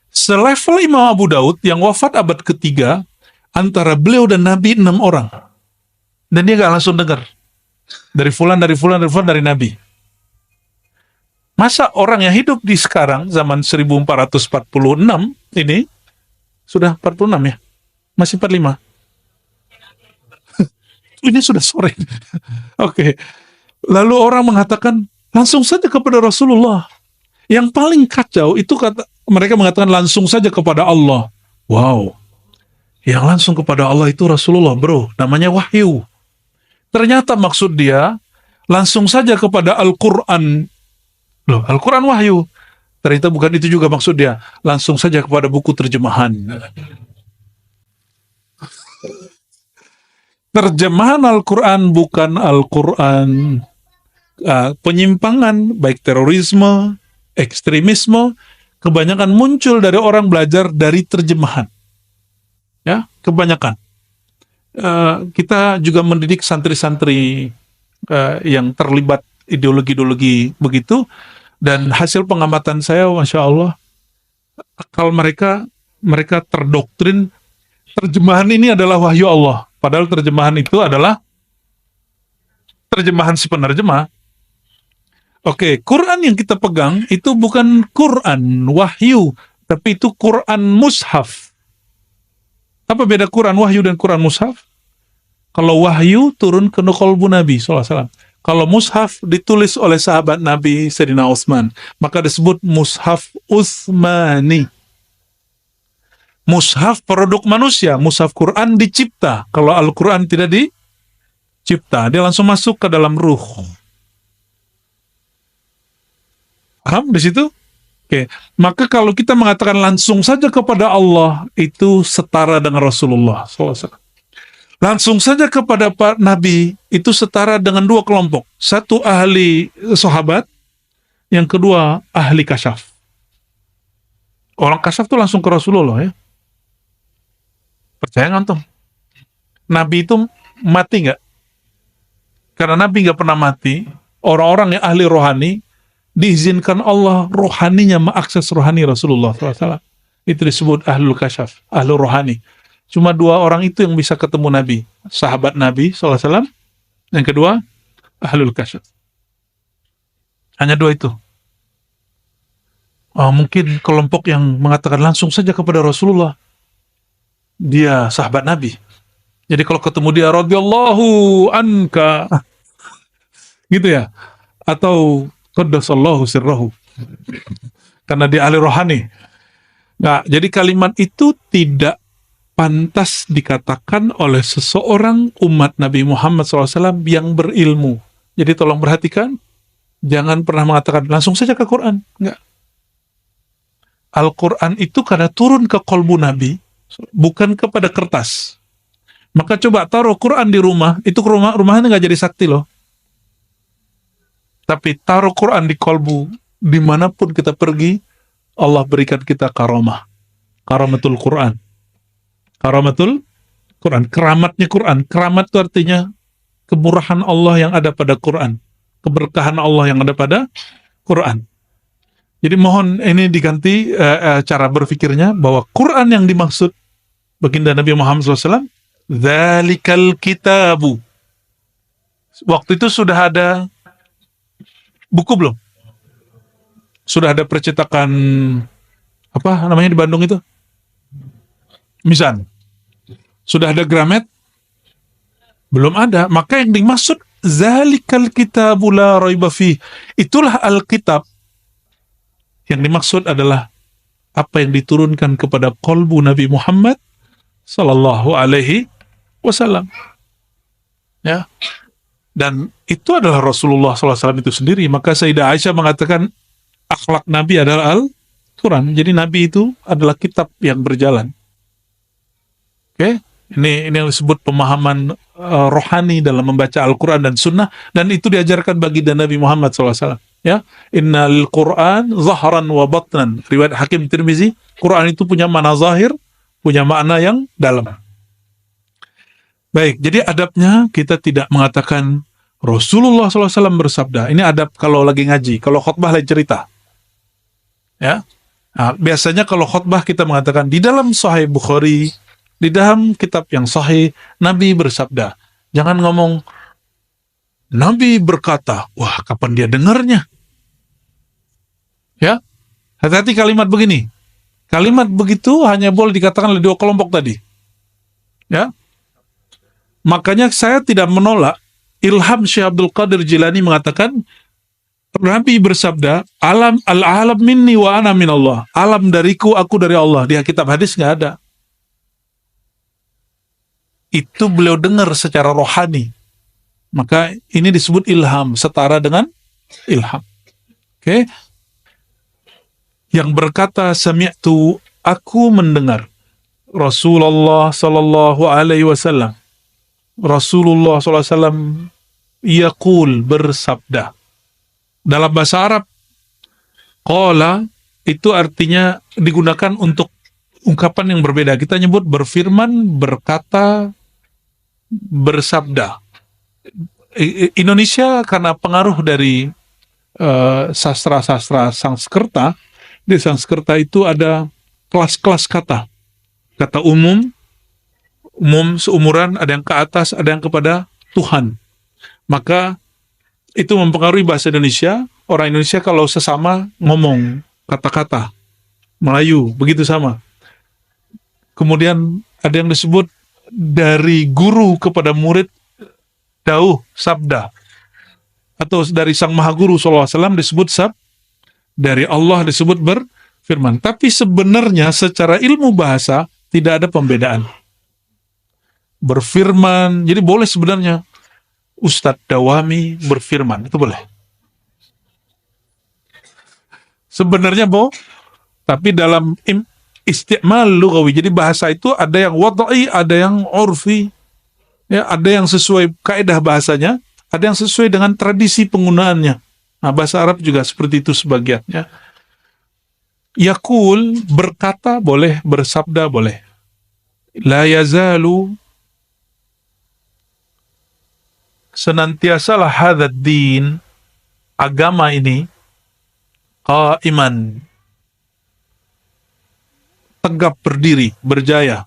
selevel Imam Abu Daud yang wafat abad ketiga, antara beliau dan Nabi 6 orang. Dan dia gak langsung dengar. Dari fulan, dari Nabi. Masa orang yang hidup di sekarang, zaman 1446 ini, sudah 46 ya? Masih 45? Ini sudah sore. Oke. Lalu orang mengatakan, langsung saja kepada Rasulullah. Yang paling kacau itu mereka mengatakan langsung saja kepada Allah. Wow. Yang langsung kepada Allah itu Rasulullah, bro. Namanya wahyu. Ternyata maksud dia, langsung saja kepada Al-Quran. Loh, Al-Quran wahyu. Ternyata bukan itu juga maksud dia. Langsung saja kepada buku terjemahan. Terjemahan Al-Quran bukan Al-Quran. Penyimpangan, baik terorisme, ekstremisme, kebanyakan muncul dari orang belajar dari terjemahan. Ya, kebanyakan. Kita juga mendidik santri-santri yang terlibat ideologi-ideologi begitu, dan hasil pengamatan saya, Masya Allah, akal mereka terdoktrin terjemahan ini adalah wahyu Allah, padahal terjemahan itu adalah terjemahan si penerjemah. Oke, Quran yang kita pegang itu bukan Quran wahyu, tapi itu Quran mushaf. Apa beda Quran wahyu dan Quran mushaf? Kalau wahyu turun ke qalbu Nabi SAW. Kalau mushaf ditulis oleh sahabat Nabi Sayyidina Utsman, maka disebut mushaf Utsmani. Mushaf produk manusia, mushaf Quran dicipta. Kalau Al-Quran tidak dicipta, dia langsung masuk ke dalam ruh. Paham di situ? Oke. Maka kalau kita mengatakan langsung saja kepada Allah, itu setara dengan Rasulullah SAW. Langsung saja kepada Pak Nabi, itu setara dengan dua kelompok. Satu ahli sahabat, yang kedua ahli kasyaf. Orang kasyaf itu langsung ke Rasulullah ya. Percaya nggak, Tom? Nabi itu mati nggak? Karena Nabi nggak pernah mati. Orang-orang yang ahli rohani, diizinkan Allah rohaninya mengakses rohani Rasulullah SAW. Itu disebut ahlul kasyaf, ahlul rohani. Cuma dua orang itu yang bisa ketemu Nabi. Sahabat Nabi SAW. Yang kedua, ahlul kasyaf. Hanya dua itu. Mungkin kelompok yang mengatakan langsung saja kepada Rasulullah, dia sahabat Nabi. Jadi kalau ketemu dia, radhiyallahu anka, gitu ya. Atau qaddasallahu sirrahu, karena dia ahli rohani. Nah, jadi kalimat itu tidak pantas dikatakan oleh seseorang umat Nabi Muhammad SAW yang berilmu. Jadi tolong perhatikan, jangan pernah mengatakan langsung saja ke Quran. Enggak. Al-Quran itu karena turun ke kolbu Nabi, bukan kepada kertas. Maka coba taruh Quran di rumah, itu rumahnya nggak jadi sakti loh. Tapi taruh Quran di kolbu, dimanapun kita pergi, Allah berikan kita karamah. Karamatul Quran. Karamatul Quran. Keramatnya Quran. Keramat itu artinya kemurahan Allah yang ada pada Quran. Keberkahan Allah yang ada pada Quran. Jadi mohon ini diganti cara berpikirnya, bahwa Quran yang dimaksud baginda Nabi Muhammad SAW, Dzalikal kitabu. Waktu itu sudah ada buku belum? Sudah ada percetakan, apa namanya di Bandung itu? Mizan. Sudah ada Gramet? Belum ada. Maka yang dimaksud Dzalikal kitabu la raiba fih. Itulah Alkitab. Yang dimaksud adalah apa yang diturunkan kepada qalbu Nabi Muhammad sallallahu alaihi wasallam. Ya. Dan itu adalah Rasulullah SAW itu sendiri. Maka Sayyidah Aisyah mengatakan akhlak Nabi adalah Al-Quran. Jadi Nabi itu adalah kitab yang berjalan. Oke, ini yang disebut pemahaman rohani dalam membaca Al-Quran dan Sunnah, dan itu diajarkan baginda Nabi Muhammad SAW. Ya, innal Quran zahran wa batnan. Riwayat Hakim Tirmizi, Quran itu punya makna zahir, punya makna yang dalam. Baik, jadi adabnya kita tidak mengatakan Rasulullah SAW bersabda, ini adab kalau lagi ngaji, kalau khutbah lain cerita. Ya, nah, biasanya kalau khutbah kita mengatakan di dalam Sahih Bukhari, di dalam kitab yang sahih, Nabi bersabda. Jangan ngomong Nabi berkata, wah kapan dia dengarnya? Ya, hati-hati kalimat begini. Kalimat begitu hanya boleh dikatakan oleh dua kelompok tadi. Ya, makanya saya tidak menolak Ilham Syekh Abdul Qadir Jilani mengatakan Nabi bersabda, alam minni wa ana min Allah. Alam dariku, aku dari Allah. Di kitab hadis nggak ada. Itu beliau dengar secara rohani. Maka ini disebut ilham, setara dengan ilham. Oke. Yang berkata sami'tu, aku mendengar Rasulullah sallallahu alaihi wasallam. Rasulullah sallallahu alaihi wasallam yaqul, bersabda. Dalam bahasa Arab, qala itu artinya digunakan untuk ungkapan yang berbeda. Kita nyebut berfirman, berkata, bersabda. Indonesia karena pengaruh dari sastra-sastra Sanskerta, di Sanskerta itu ada kelas-kelas kata. Kata umum seumuran, ada yang ke atas, ada yang kepada Tuhan. Maka itu mempengaruhi bahasa Indonesia. Orang Indonesia kalau sesama ngomong kata-kata Melayu, begitu sama. Kemudian ada yang disebut dari guru kepada murid, dauh, sabda. Atau dari Sang Maha Guru SAW disebut dari Allah disebut berfirman. Tapi sebenarnya secara ilmu bahasa tidak ada pembedaan. Berfirman, jadi boleh sebenarnya Ustadz Dawami berfirman, itu boleh. Sebenarnya tapi dalam isti'mal lughawi, jadi bahasa itu ada yang wad'i, ada yang urfi, ya, ada yang sesuai kaidah bahasanya, ada yang sesuai dengan tradisi penggunaannya. Nah, bahasa Arab juga seperti itu sebagiannya. Yaqul, berkata boleh, bersabda boleh. La yazalu, senantiasalah hadzal din, agama ini, qaiman, tegap berdiri, berjaya,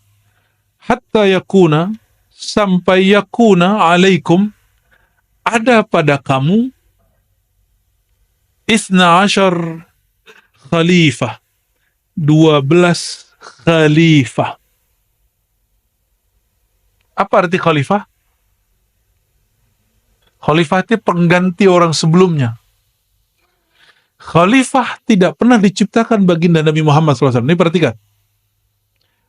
hatta yakuna, sampai yakuna alaikum, ada pada kamu 12 khalifah, 12 khalifah. Apa arti khalifah? Khalifah itu pengganti orang sebelumnya. Khalifah tidak pernah diciptakan baginda Nabi Muhammad SAW. Ini perhatikan.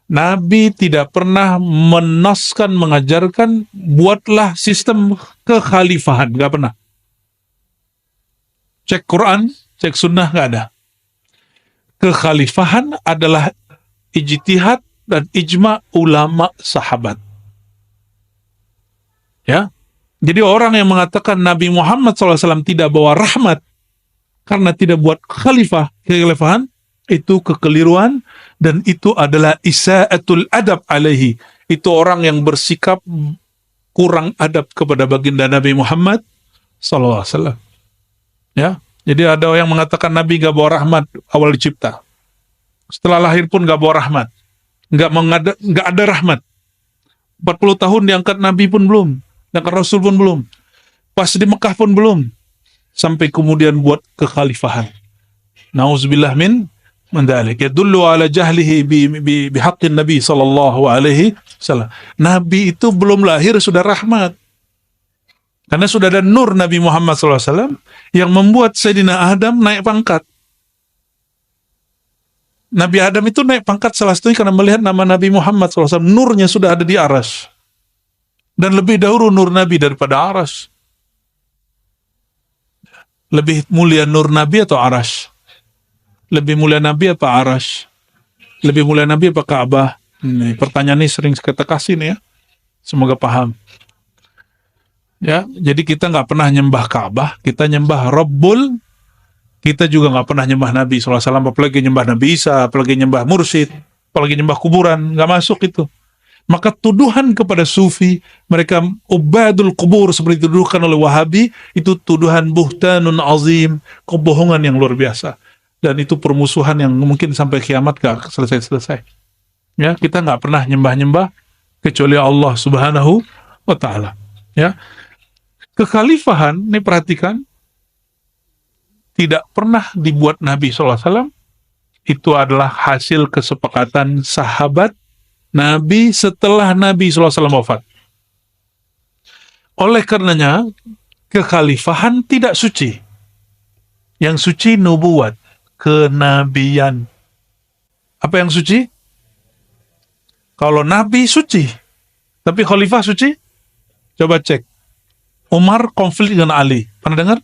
Nabi tidak pernah menaskan, mengajarkan, buatlah sistem kekhalifahan. Gak pernah. Cek Quran, cek sunnah, gak ada. Kekhalifahan adalah ijtihad dan ijma ulama sahabat. Ya. Jadi orang yang mengatakan Nabi Muhammad SAW tidak bawa rahmat karena tidak buat kekhalifahan, itu kekeliruan, dan itu adalah isa'atul adab alaihi. Itu orang yang bersikap kurang adab kepada baginda Nabi Muhammad SAW. Ya, jadi ada yang mengatakan Nabi gak bawa rahmat awal dicipta. Setelah lahir pun gak bawa rahmat. Gak ada rahmat. 40 tahun diangkat Nabi pun belum. Diangkat Rasul pun belum. Pas di Mekah pun belum. Sampai kemudian buat kekhalifahan. Nauzubillah min dzalik. Yadullu ala jahlihi bihaqqin Nabi sallallahu alaihi wasallam. Nabi itu belum lahir sudah rahmat. Karena sudah ada nur Nabi Muhammad SAW yang membuat Sayyidina Adam naik pangkat. Nabi Adam itu naik pangkat salah satunya karena melihat nama Nabi Muhammad SAW. Nurnya sudah ada di aras. Dan lebih dahulu nur Nabi daripada aras. Lebih mulia nur Nabi atau aras? Lebih mulia Nabi apa aras? Lebih mulia Nabi apa Ka'bah? Ini pertanyaan ini sering kita kasih nih ya. Semoga paham. Ya, jadi kita nggak pernah nyembah Ka'bah, kita nyembah Rabbul. Kita juga nggak pernah nyembah Nabi SAW, apalagi nyembah Nabi Isa, apalagi nyembah mursyid, apalagi nyembah kuburan, nggak masuk itu. Maka tuduhan kepada sufi, mereka ubadul kubur seperti dituduhkan oleh Wahabi, itu tuduhan buhtanun azim, kebohongan yang luar biasa. Dan itu permusuhan yang mungkin sampai kiamat gak selesai-selesai. Ya, kita nggak pernah nyembah-nyembah kecuali Allah Subhanahu wa Ta'ala. Ya, kekhalifahan, ini perhatikan, tidak pernah dibuat Nabi SAW. Itu adalah hasil kesepakatan sahabat Nabi setelah Nabi SAW wafat. Oleh karenanya, kekhalifahan tidak suci. Yang suci nubuat, kenabian. Apa yang suci? Kalau Nabi suci, tapi khalifah suci? Coba cek. Umar konflik dengan Ali. Pernah dengar?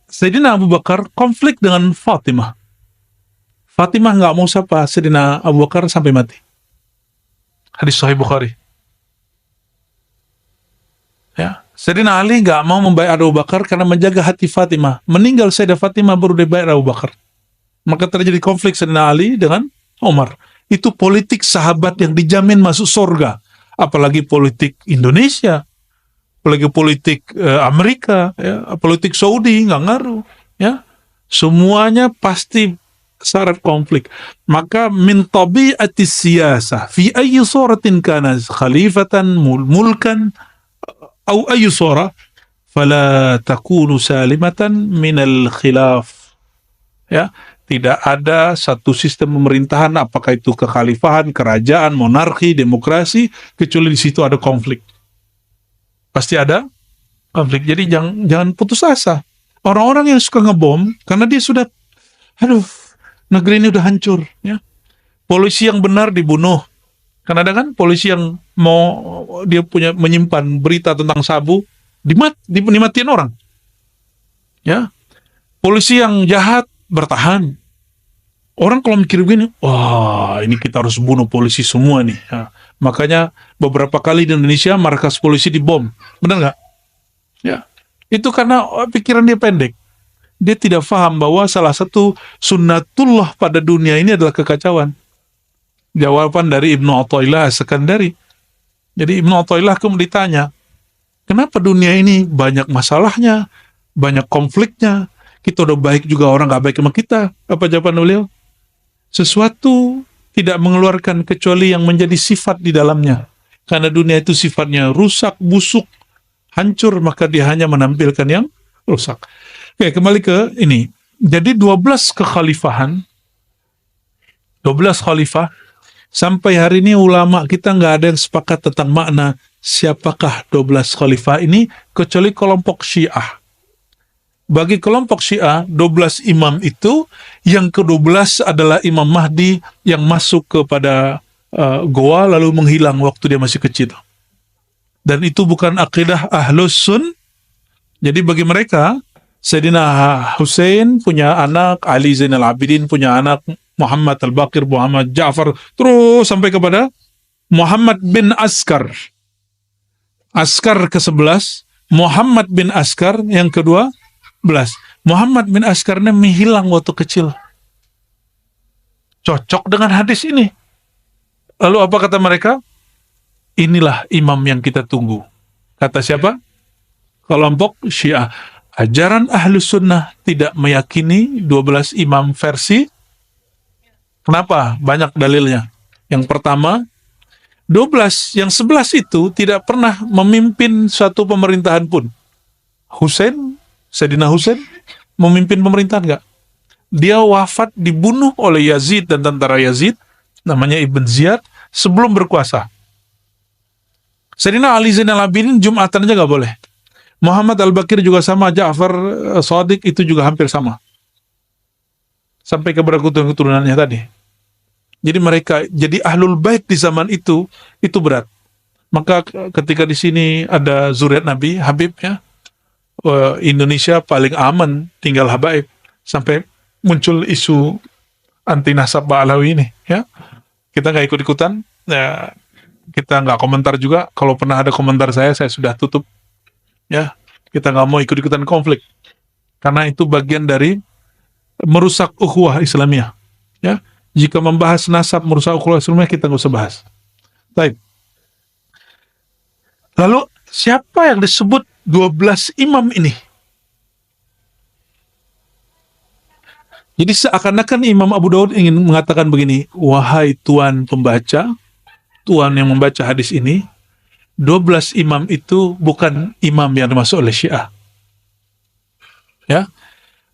Sayyidina Abu Bakar konflik dengan Fatimah. Fatimah nggak mau sapa Sayyidina Abu Bakar sampai mati. Hadis Sahih Bukhari. Ya, Sayyidina Ali nggak mau membayar Abu Bakar karena menjaga hati Fatimah. Meninggal Sayyidah Fatimah baru dibayar Abu Bakar. Maka terjadi konflik Sayyidina Ali dengan Umar. Itu politik sahabat yang dijamin masuk surga. Apalagi politik Indonesia, apalagi politik Amerika, ya, politik Saudi, nggak ngaruh. Ya. Semuanya pasti syarat konflik. Maka min tabi'atis siyasah fi ayyi suratin kana khalifatan mulkan au ayyi surah fala takunu salimatan minal khilaf. Ya, tidak ada satu sistem pemerintahan, apakah itu kekhalifahan, kerajaan, monarki, demokrasi, kecuali di situ ada konflik. Pasti ada konflik. Jadi jangan putus asa. Orang-orang yang suka ngebom, karena dia sudah, negeri ini udah hancur. Ya. Polisi yang benar dibunuh. Karena ada kan polisi yang dia menyimpan berita tentang sabu, dimatiin orang. Ya. Polisi yang jahat bertahan. Orang kalau mikir begini, wah ini kita harus bunuh polisi semua nih. Ya. Makanya beberapa kali di Indonesia markas polisi dibom. Benar nggak? Ya. Itu karena pikiran dia pendek. Dia tidak paham bahwa salah satu sunnatullah pada dunia ini adalah kekacauan. Jawaban dari Ibnu Athaillah As-Sakandari. Jadi Ibnu Athaillah kemudian ditanya, kenapa dunia ini banyak masalahnya, banyak konfliknya, kita udah baik juga orang gak baik sama kita? Apa jawaban beliau? Sesuatu tidak mengeluarkan kecuali yang menjadi sifat di dalamnya. Karena dunia itu sifatnya rusak, busuk, hancur, maka dia hanya menampilkan yang rusak. Oke, kembali ke ini. Jadi 12 kekhalifahan, 12 khalifah, sampai hari ini ulama kita nggak ada yang sepakat tentang makna siapakah 12 khalifah ini, kecuali kelompok Syiah. Bagi kelompok Syiah, 12 imam itu, yang ke-12 adalah Imam Mahdi yang masuk kepada goa lalu menghilang waktu dia masih kecil. Dan itu bukan akidah Ahlus Sun. Jadi bagi mereka, Sayyidina Hussein punya anak, Ali Zainal Abidin punya anak, Muhammad Al-Baqir, Muhammad Ja'far, terus sampai kepada Muhammad bin Askar. Askar ke-11, Muhammad bin Askar yang ke-12. Muhammad bin Askar ini menghilang waktu kecil. Cocok dengan hadis ini. Lalu apa kata mereka? Inilah imam yang kita tunggu. Kata siapa? Kelompok Syiah. Ajaran Ahlus Sunnah tidak meyakini 12 imam versi. Kenapa? Banyak dalilnya. Yang pertama, 12, yang 11 itu tidak pernah memimpin suatu pemerintahan pun. Sayyidina Hussein memimpin pemerintahan enggak? Dia wafat dibunuh oleh Yazid dan tentara Yazid, namanya Ibn Ziyad, sebelum berkuasa. Sayyidina Ali Zainal Abidin Jumatan aja enggak boleh. Muhammad Al-Baqir juga sama, Ja'far Shadiq itu juga hampir sama. Sampai kepada keturunannya tadi. Jadi mereka jadi ahlul bait di zaman itu berat. Maka ketika di sini ada zuriat Nabi, Habib ya, Indonesia paling aman tinggal habaib, sampai muncul isu anti nasab Ba'alawi ini ya. Kita nggak ikut-ikutan, ya, kita nggak komentar juga. Kalau pernah ada komentar saya sudah tutup ya. Kita nggak mau ikut-ikutan konflik karena itu bagian dari merusak ukhuwah Islamiyah ya. Jika membahas nasab merusak ukhuwah Islamiyah, kita nggak usah bahas. Baik. Lalu siapa yang disebut 12 imam ini? Jadi seakan-akan Imam Abu Daud ingin mengatakan begini, wahai tuan pembaca, tuan yang membaca hadis ini, 12 imam itu bukan imam yang dimaksud oleh Syiah. Ya.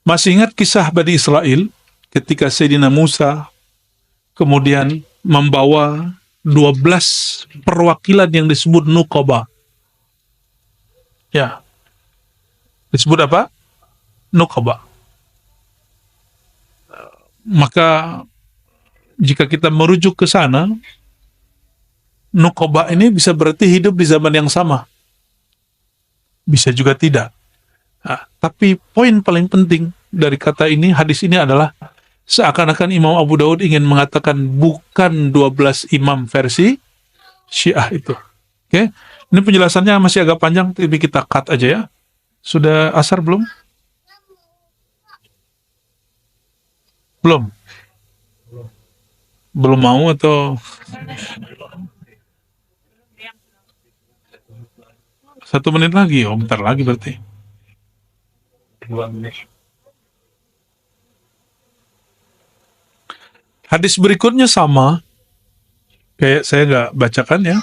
Masih ingat kisah Bani Israel ketika Sayyidina Musa kemudian membawa 12 perwakilan yang disebut Nuqaba. Ya. Disebut apa? Nuqaba. Maka jika kita merujuk ke sana, Nuqaba ini bisa berarti hidup di zaman yang sama. Bisa juga tidak. Nah, tapi poin paling penting dari kata ini, hadis ini adalah seakan-akan Imam Abu Daud ingin mengatakan bukan 12 imam versi Syiah itu. Oke? Ini penjelasannya masih agak panjang, tapi kita cut aja ya. Sudah asar belum? Belum? Belum mau atau 1 menit lagi? Oh, bentar lagi berarti. Hadis berikutnya sama, kayak saya nggak bacakan ya.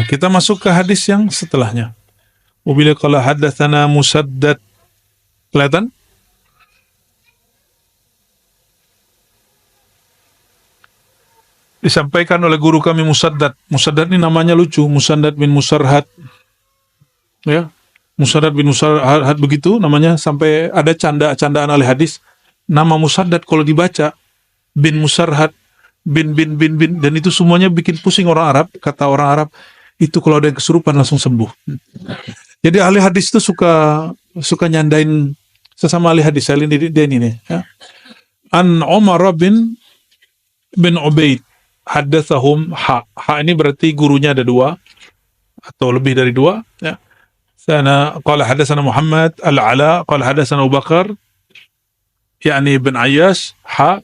Kita masuk ke hadis yang setelahnya. Wabila qala haddatsana Musaddad. Kelihatan? Disampaikan oleh guru kami Musaddad. Musaddad ini namanya lucu, Musaddad bin Musarhad. Ya, Musaddad bin Musarhad begitu namanya, sampai ada candaan oleh hadis. Nama Musaddad kalau dibaca bin Musarhad bin dan itu semuanya bikin pusing orang Arab. Kata orang Arab itu kalau ada yang kesurupan langsung sembuh. Jadi ahli hadis itu suka nyandain sesama ahli hadis. Saya ini dia ini ya. An Umar bin Ubaid haddatsahum ha ini berarti gurunya ada 2 atau lebih dari 2 ya. Sana qala hadatsana Muhammad al-Ala qala hadatsana Abu Bakar yakni bin Ayyash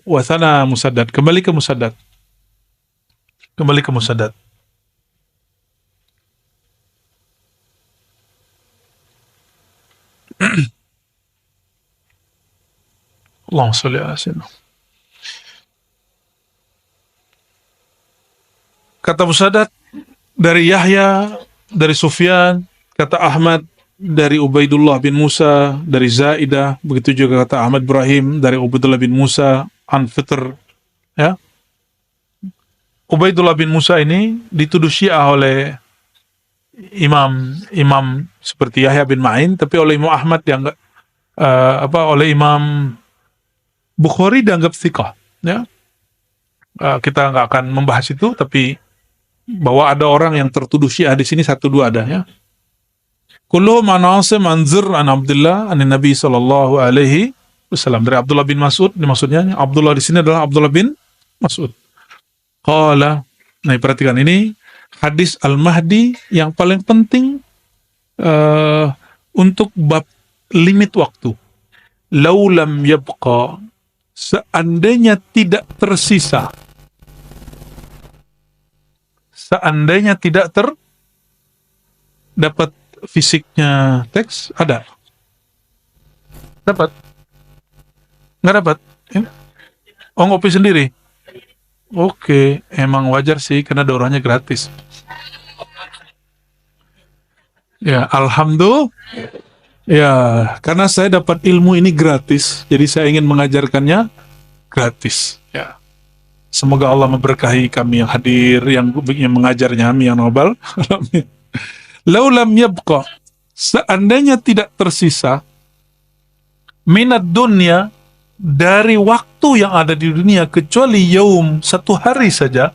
wa sana Musaddad. Kembali ke Musaddad. Allahumma shalli ala sayyidina. Kata Musaddad dari Yahya, dari Sufyan, kata Ahmad dari Ubaidullah bin Musa, dari Zaidah, begitu juga kata Ahmad Ibrahim dari Ubaidullah bin Musa an Fitr, ya. Ubaidullah bin Musa ini dituduh Syiah oleh imam seperti Yahya bin Ma'in, tapi oleh Imam Ahmad dianggap oleh Imam Bukhari dianggap thiqah, ya. Kita nggak akan membahas itu, tapi bahwa ada orang yang tertuduh Syiah di sini 1-2 ada ya. Kulluhum an Asim an Zir an Abdullah an Nabi sallallahu alaihi wasallam, dari Abdullah bin Mas'ud. Maksudnya Abdullah di sini adalah Abdullah bin Mas'ud. Qala, nah perhatikan ini hadis Al-Mahdi yang paling penting untuk bab limit waktu. Laulam yabqa, seandainya tidak tersisa, seandainya tidak dapat fisiknya teks, ada? Dapat? Nggak dapat? Oh, ngopi sendiri? Oke, emang wajar sih, karena daurahnya gratis. Ya, alhamdulillah. Ya, karena saya dapat ilmu ini gratis, jadi saya ingin mengajarkannya gratis. Ya. Semoga Allah memberkahi kami yang hadir, yang mengajarnya, kami yang nobel. Laulam yabqa, seandainya tidak tersisa minat dunia, dari waktu yang ada di dunia, kecuali yaum, 1 hari saja,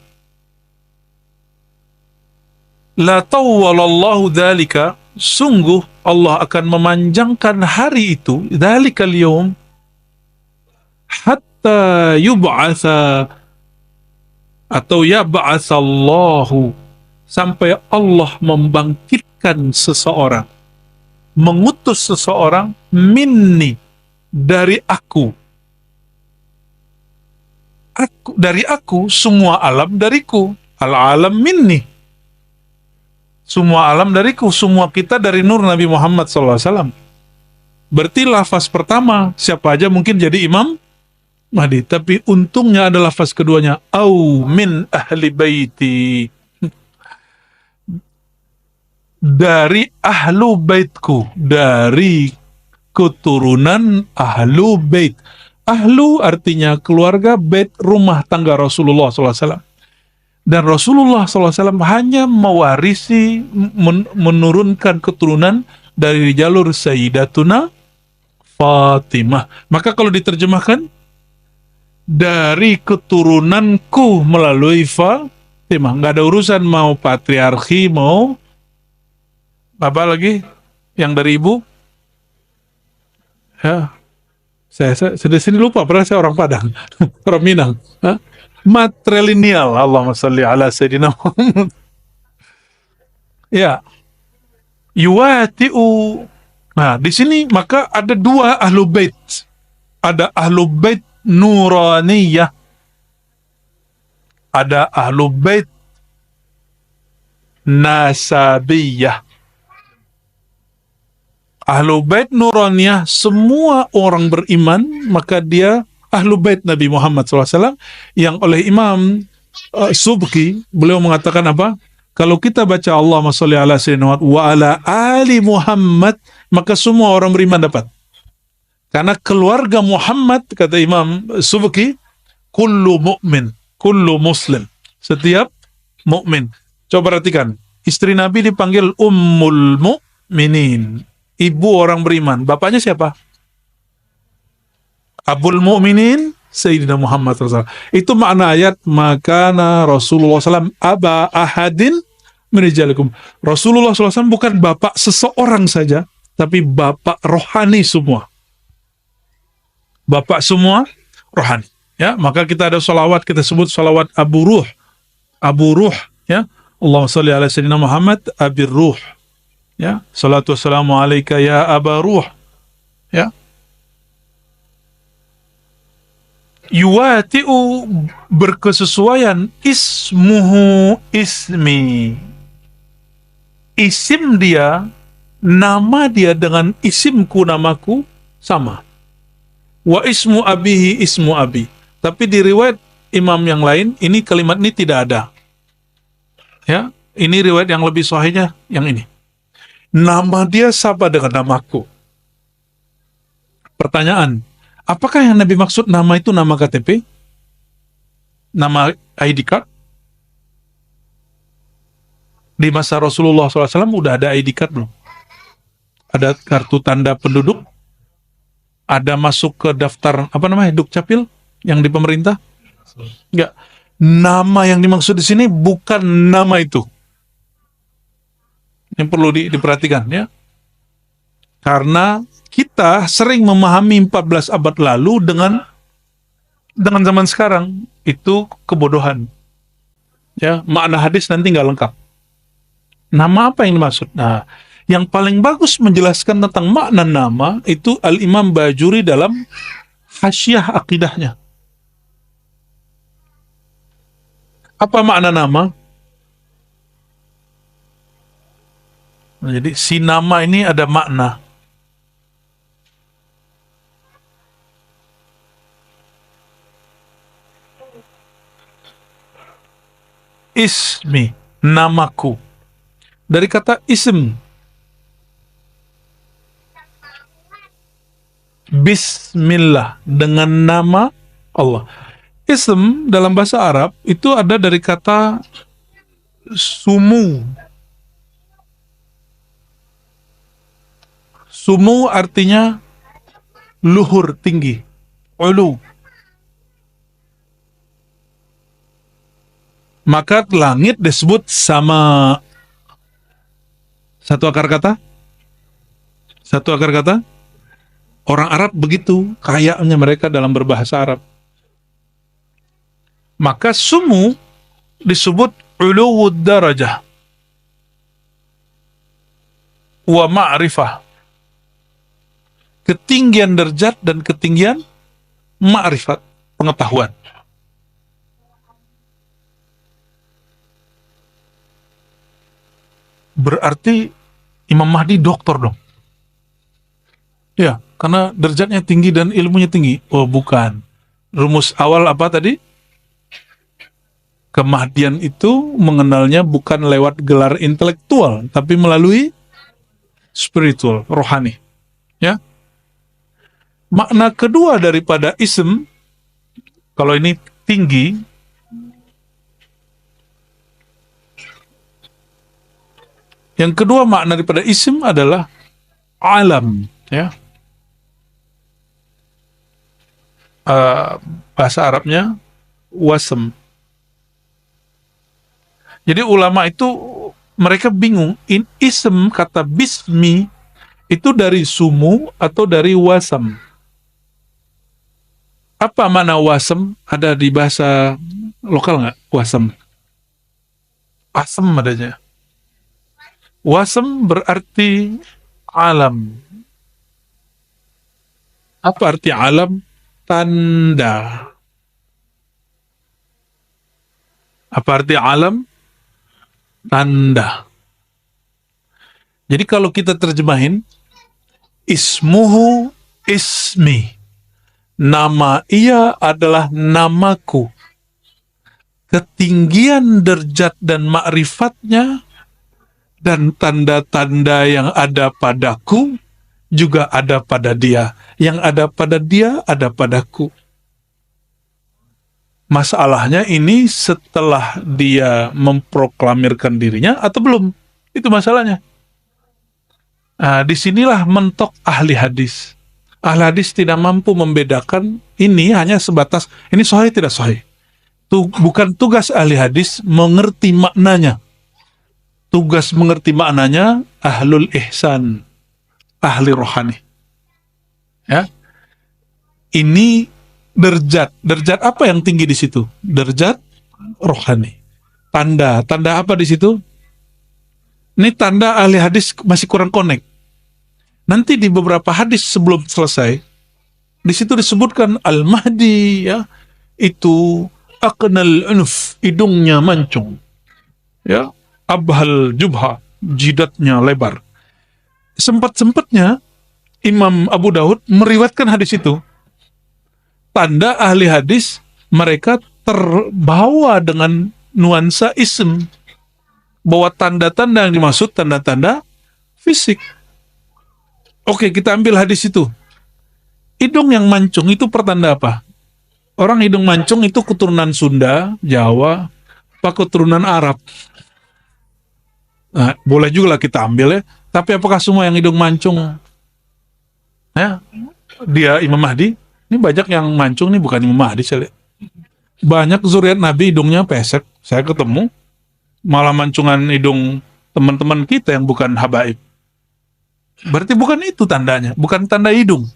la tawwalallahu dzalika, sungguh Allah akan memanjangkan hari itu, dzalikal yaum, hatta yub'atsa, atau yab'atsallahu, sampai Allah membangkitkan seseorang, mengutus seseorang, minni, dari aku, aku, semua alam dariku. Al-alam minni. Semua alam dariku, semua kita dari nur Nabi Muhammad SAW. Berarti lafaz pertama, siapa aja mungkin jadi Imam Mahdi. Tapi untungnya ada lafaz keduanya, au min ahli baiti. Dari ahlu baitku, dari keturunan ahlu bait. Ahlu artinya keluarga, bait rumah tangga Rasulullah SAW. Dan Rasulullah SAW hanya mewarisi, menurunkan keturunan dari jalur Sayyidatuna Fatimah. Maka kalau diterjemahkan, dari keturunanku melalui Fatimah. Nggak ada urusan mau patriarki, mau apa lagi yang dari ibu. Ya, saya sini lupa, padahal saya orang Padang. Orang Minang. Hah? Matrilineal. Allahumma salli ala Sayyidina Muhammad. Ya, yuwati'u. Nah, di sini maka ada dua ahlu bait. Ada ahlu bait nuraniyah, ada ahlu bait nasabiyah. Ahlu bait nuraniyah, semua orang beriman, maka dia ahlu bait Nabi Muhammad SAW, yang oleh Imam Subki, beliau mengatakan apa? Kalau kita baca Allahumma sholli ala sayyidina Muhammad wa ala ali Muhammad, maka semua orang beriman dapat. Karena keluarga Muhammad, kata Imam Subki, kullu mu'min, kullu muslim. Setiap mukmin. Coba perhatikan, istri Nabi dipanggil Ummul Mu'minin, ibu orang beriman. Bapaknya siapa? Abul Mu'minin Sayyidina Muhammad SAW. Itu makna ayat, makana Rasulullah SAW aba ahadin min rijalikum. Rasulullah SAW bukan bapak seseorang saja, tapi bapak rohani semua. Bapak semua rohani. Ya, maka kita ada salawat, kita sebut salawat Abu Ruh. Abu Ruh, ya. Allahumma shalli ala sayyidina Muhammad Abir Ruh. Ya, salatu wassalamu alaika ya Aba Ruh. Ya. Yuwati'u, berkesesuaian, ismuhu ismi. Isim dia, nama dia dengan isimku, namaku sama. Wa ismu abihi ismu abi. Tapi di riwayat imam yang lain, ini kalimat ini tidak ada. Ya, ini riwayat yang lebih sahihnya yang ini. Nama dia sama dengan namaku. Pertanyaan, apakah yang Nabi maksud nama itu nama KTP? Nama ID card? Di masa Rasulullah SAW udah ada ID card belum? Ada kartu tanda penduduk? Ada masuk ke daftar, apa namanya, Dukcapil yang di pemerintah? Enggak. Nama yang dimaksud di sini bukan nama itu. Yang perlu diperhatikan, ya. Karena kita sering memahami 14 abad lalu dengan zaman sekarang, itu kebodohan. Ya, makna hadis nanti nggak lengkap. Nama apa yang dimaksud? Nah, yang paling bagus menjelaskan tentang makna nama itu Al-Imam Bajuri dalam Hasyiah Aqidahnya. Apa makna nama? Nah, jadi si nama ini ada makna. Ismi, namaku. Dari kata ism. Bismillah, dengan nama Allah. Ism dalam bahasa Arab itu ada dari kata sumu. Sumu artinya luhur, tinggi, ulu. Maka langit disebut sama. Satu akar kata? Satu akar kata? Orang Arab begitu, kayaknya mereka dalam berbahasa Arab. Maka sumu disebut uluwud darajah wa ma'rifah, ketinggian derajat dan ketinggian ma'rifat, pengetahuan. berarti Imam Mahdi doktor dong. Ya, karena derajatnya tinggi dan ilmunya tinggi. Oh, bukan. Rumus awal apa tadi? Kemahdian itu mengenalnya bukan lewat gelar intelektual, tapi melalui spiritual, rohani. Ya. Makna kedua daripada ism, kalau ini tinggi, yang kedua makna daripada ism adalah alam, ya. Bahasa Arabnya wasm. Jadi ulama itu mereka bingung, ism kata bismi itu dari sumu atau dari wasam. Apa mana wasam? Ada di bahasa lokal nggak wasam? Asam adanya. Wasam berarti alam. Apa arti alam? Tanda. Apa arti alam? Tanda. Jadi kalau kita terjemahin, ismuhu ismi. Nama ia adalah namaku. Ketinggian derajat dan ma'rifatnya dan tanda-tanda yang ada padaku juga ada pada dia. Yang ada pada dia ada padaku. Masalahnya ini setelah dia memproklamirkan dirinya atau belum? Itu masalahnya. Nah, disinilah mentok ahli hadis. Ahli hadis tidak mampu membedakan ini hanya sebatas ini sahih tidak sahih. Bukan tugas ahli hadis mengerti maknanya. Tugas mengerti maknanya ahlul ihsan, ahli rohani. Ya, ini derajat apa yang tinggi di situ? Derajat rohani. Tanda apa di situ? Ini tanda ahli hadis masih kurang connect. Nanti di beberapa hadis sebelum selesai, di situ disebutkan Al-Mahdi, ya, itu aqnal unuf, hidungnya mancung, ya, abhal jubha, jidatnya lebar. Sempat-sempatnya Imam Abu Daud meriwayatkan hadis itu. Tanda ahli hadis mereka terbawa dengan nuansa ism, bahwa tanda-tanda yang dimaksud tanda-tanda fisik. Oke, kita ambil hadis itu. Hidung yang mancung itu pertanda apa? Orang hidung mancung itu keturunan Sunda, Jawa, apa keturunan Arab? Nah, boleh juga lah kita ambil, ya. Tapi apakah semua yang hidung mancung, ya, dia Imam Mahdi? Ini banyak yang mancung nih bukan Imam Mahdi, saya lihat. Banyak zuriat Nabi hidungnya pesek. Saya ketemu malah mancungan hidung teman-teman kita yang bukan habaib. Berarti bukan itu tandanya, bukan tanda hidung.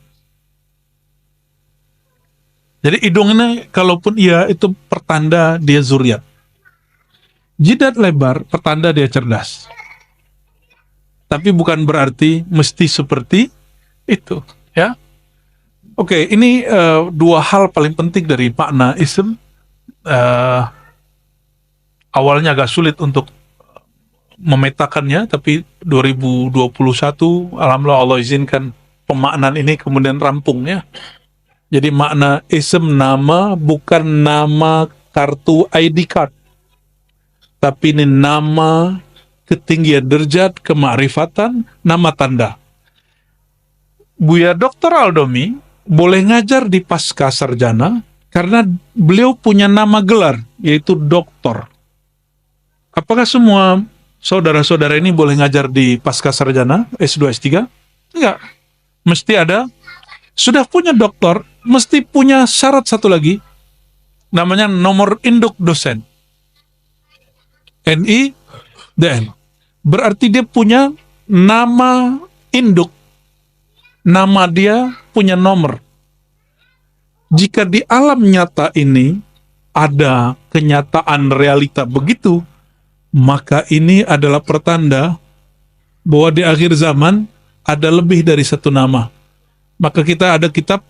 Jadi hidung ini kalaupun iya itu pertanda dia zuriat. Jidat lebar pertanda dia cerdas. Tapi bukan berarti mesti seperti itu, ya. Oke, ini dua hal paling penting dari makna ism. Awalnya agak sulit untuk memetakannya, tapi 2021 alhamdulillah Allah izinkan pemaknaan ini kemudian rampung, ya. Jadi makna ism nama bukan nama kartu ID card, tapi ini nama ketinggian derajat, kemakrifatan, nama tanda. Buya Dr. Aldomi boleh ngajar di pasca sarjana karena beliau punya nama gelar, yaitu doktor. Apakah semua saudara-saudara ini boleh ngajar di pasca sarjana, S2, S3? Enggak. Mesti ada, sudah punya doktor, mesti punya syarat satu lagi, namanya nomor induk dosen. NIDN. Berarti dia punya nama induk, nama dia punya nomor. Jika di alam nyata ini ada kenyataan realita begitu, maka ini adalah pertanda bahwa di akhir zaman ada lebih dari satu nama. Maka kita ada kitab,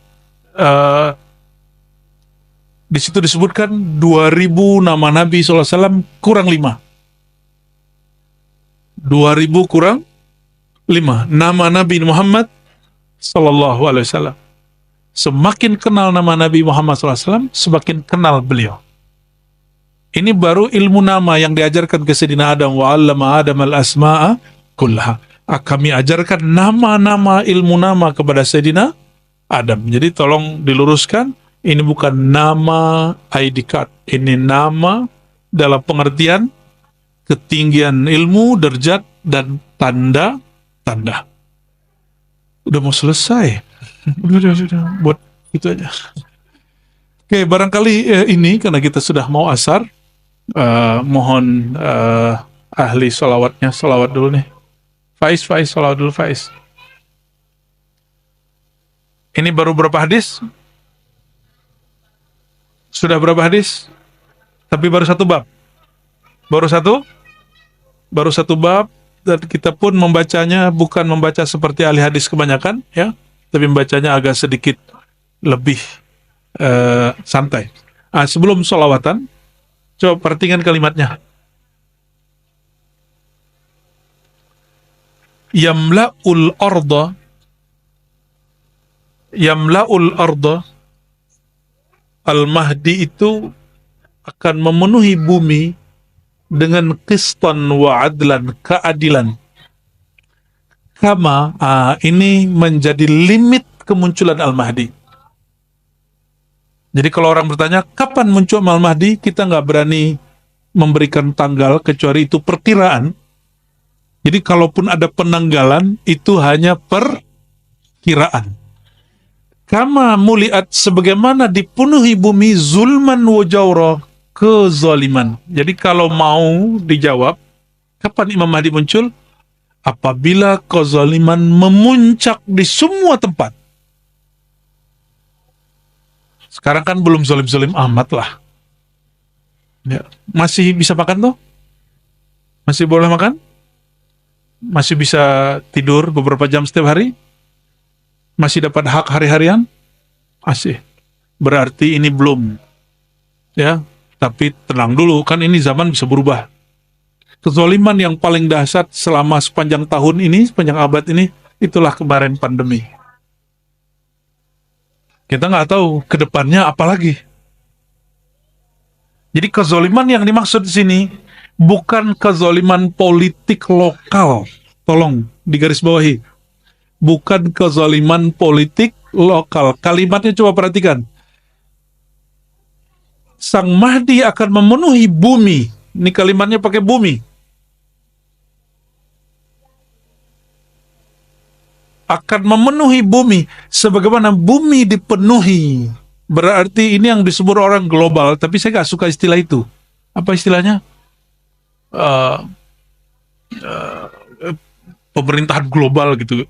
di situ disebutkan 2000 nama Nabi SAW kurang 5. 2000 kurang 5. Nama Nabi Muhammad Sallallahu Alaihi Wasallam. Semakin kenal nama Nabi Muhammad SAW, semakin kenal beliau. Ini baru ilmu nama yang diajarkan ke Sayyidina Adam. Wa 'allama Adam al-asma'a kullaha. Kami ajarkan nama-nama, ilmu nama kepada Sayyidina Adam. Jadi tolong diluruskan, ini bukan nama ID card. Ini nama dalam pengertian ketinggian ilmu, derajat, dan tanda-tanda. Udah mau selesai. Udah. Buat itu aja. Oke, barangkali ini karena kita sudah mau asar, mohon ahli sholawatnya, sholawat dulu nih. Faiz, sholawat dulu Faiz. Ini baru berapa hadis? Sudah berapa hadis? Tapi baru satu bab. Baru satu bab, dan kita pun membacanya bukan membaca seperti ahli hadis kebanyakan, ya, tapi membacanya agak sedikit lebih santai. Sebelum sholawatan, coba perhatikan kalimatnya. Yamla'ul arda, Al-Mahdi itu akan memenuhi bumi dengan qistan wa adlan, keadilan. Kama, ini menjadi limit kemunculan Al-Mahdi. Jadi kalau orang bertanya, kapan muncul Al-Mahdi? Kita nggak berani memberikan tanggal, kecuali itu perkiraan. Jadi kalaupun ada penanggalan, itu hanya perkiraan. Kama muliat, sebagaimana dipenuhi bumi zulman wa jawra, kezaliman. Jadi kalau mau dijawab, kapan Imam Mahdi muncul? Apabila kezaliman memuncak di semua tempat. Sekarang kan belum zalim-zalim amat lah. Ya. Masih bisa makan tuh? Masih boleh makan? Masih bisa tidur beberapa jam setiap hari? Masih dapat hak hari-harian? Masih. Berarti ini belum. Ya. Tapi tenang dulu, kan ini zaman bisa berubah. Kezaliman yang paling dahsyat selama sepanjang tahun ini, sepanjang abad ini, itulah kemarin pandemi. Kita nggak tahu ke depannya apa lagi. Jadi kezaliman yang dimaksud di sini bukan kezaliman politik lokal. Tolong digarisbawahi. Bukan kezaliman politik lokal. Kalimatnya coba perhatikan. Sang Mahdi akan memenuhi bumi. Ini kalimatnya pakai bumi. Akan memenuhi bumi. Sebagaimana bumi dipenuhi. Berarti ini yang disebut orang global. Tapi saya gak suka istilah itu. Apa istilahnya? Pemerintahan global gitu.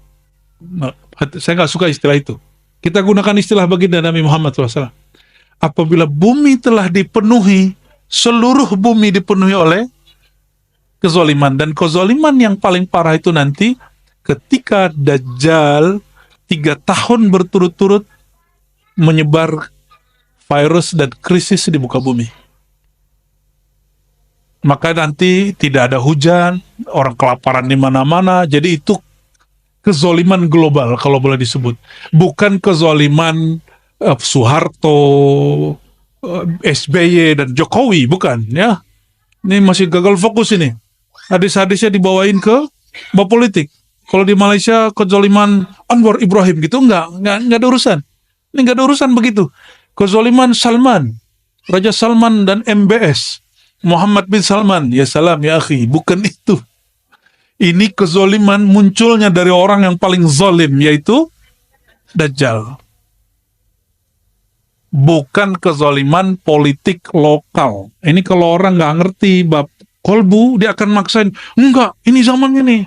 Saya gak suka istilah itu. Kita gunakan istilah baginda Nabi Muhammad SAW. Apabila bumi telah dipenuhi, seluruh bumi dipenuhi oleh kezaliman. Dan kezaliman yang paling parah itu nanti ketika Dajjal 3 tahun berturut-turut menyebar virus dan krisis di muka bumi. Maka nanti tidak ada hujan, orang kelaparan di mana-mana. Jadi itu kezaliman global kalau boleh disebut. Bukan kezaliman Soeharto, SBY dan Jokowi, bukan ya. Ini masih gagal fokus ini. Hadis-hadisnya dibawain ke bab politik. Kalau di Malaysia kezaliman Anwar Ibrahim gitu enggak ada urusan. Ini enggak ada urusan begitu. Kezaliman Salman, Raja Salman dan MBS, Muhammad bin Salman, ya salam ya akhi, bukan itu. Ini kezaliman munculnya dari orang yang paling zalim, yaitu Dajjal. Bukan kezaliman politik lokal. Ini kalau orang nggak ngerti bab kolbu, dia akan maksain, enggak, ini zamannya nih.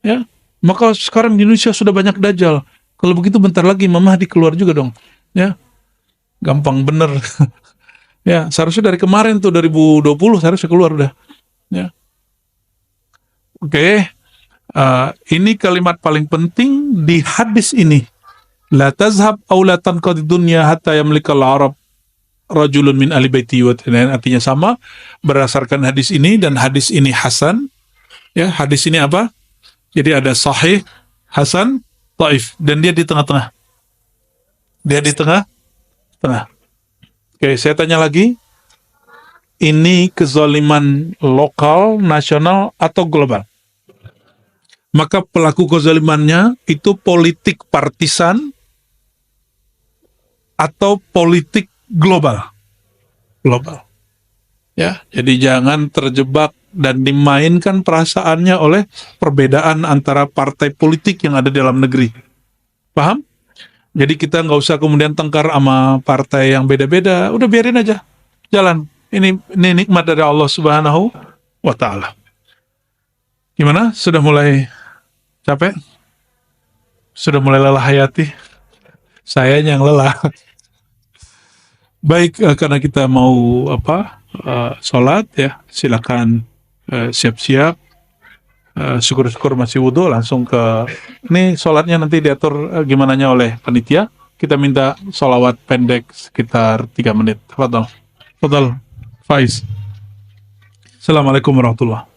Ya, maka sekarang di Indonesia sudah banyak Dajjal. Kalau begitu bentar lagi Imam Mahdi keluar juga dong. Ya, gampang bener. Ya, seharusnya dari kemarin tuh 2020 seharusnya keluar udah. Ya. Oke. Ini kalimat paling penting di hadis ini. La tazhab aw la tanqadi dunya hatta yamlikal Arab rajulun min ahli baiti wa artinya sama berdasarkan hadis ini, dan hadis ini hasan. Ya, hadis ini apa? Jadi ada sahih, hasan, dhaif, dan dia di tengah-tengah. Dia di tengah-tengah. Oke, saya tanya lagi, ini kezaliman lokal, nasional, atau global? Maka pelaku kezalimannya itu politik partisan atau politik global. Global. Ya, jadi jangan terjebak dan dimainkan perasaannya oleh perbedaan antara partai politik yang ada di dalam negeri. Paham? Jadi kita nggak usah kemudian tengkar sama partai yang beda-beda. Udah biarin aja, jalan. Ini nikmat dari Allah Subhanahu wa Ta'ala. Gimana? Sudah mulai capek? Sudah mulai lelah hayati? Saya yang lelah. Baik, karena kita mau sholat ya, silakan siap-siap. Syukur-syukur masih wudhu, langsung ke ini sholatnya nanti diatur gimananya oleh panitia. Kita minta sholawat pendek sekitar 3 menit. Tafadhal Faiz. Assalamualaikum warahmatullahi wabarakatuh.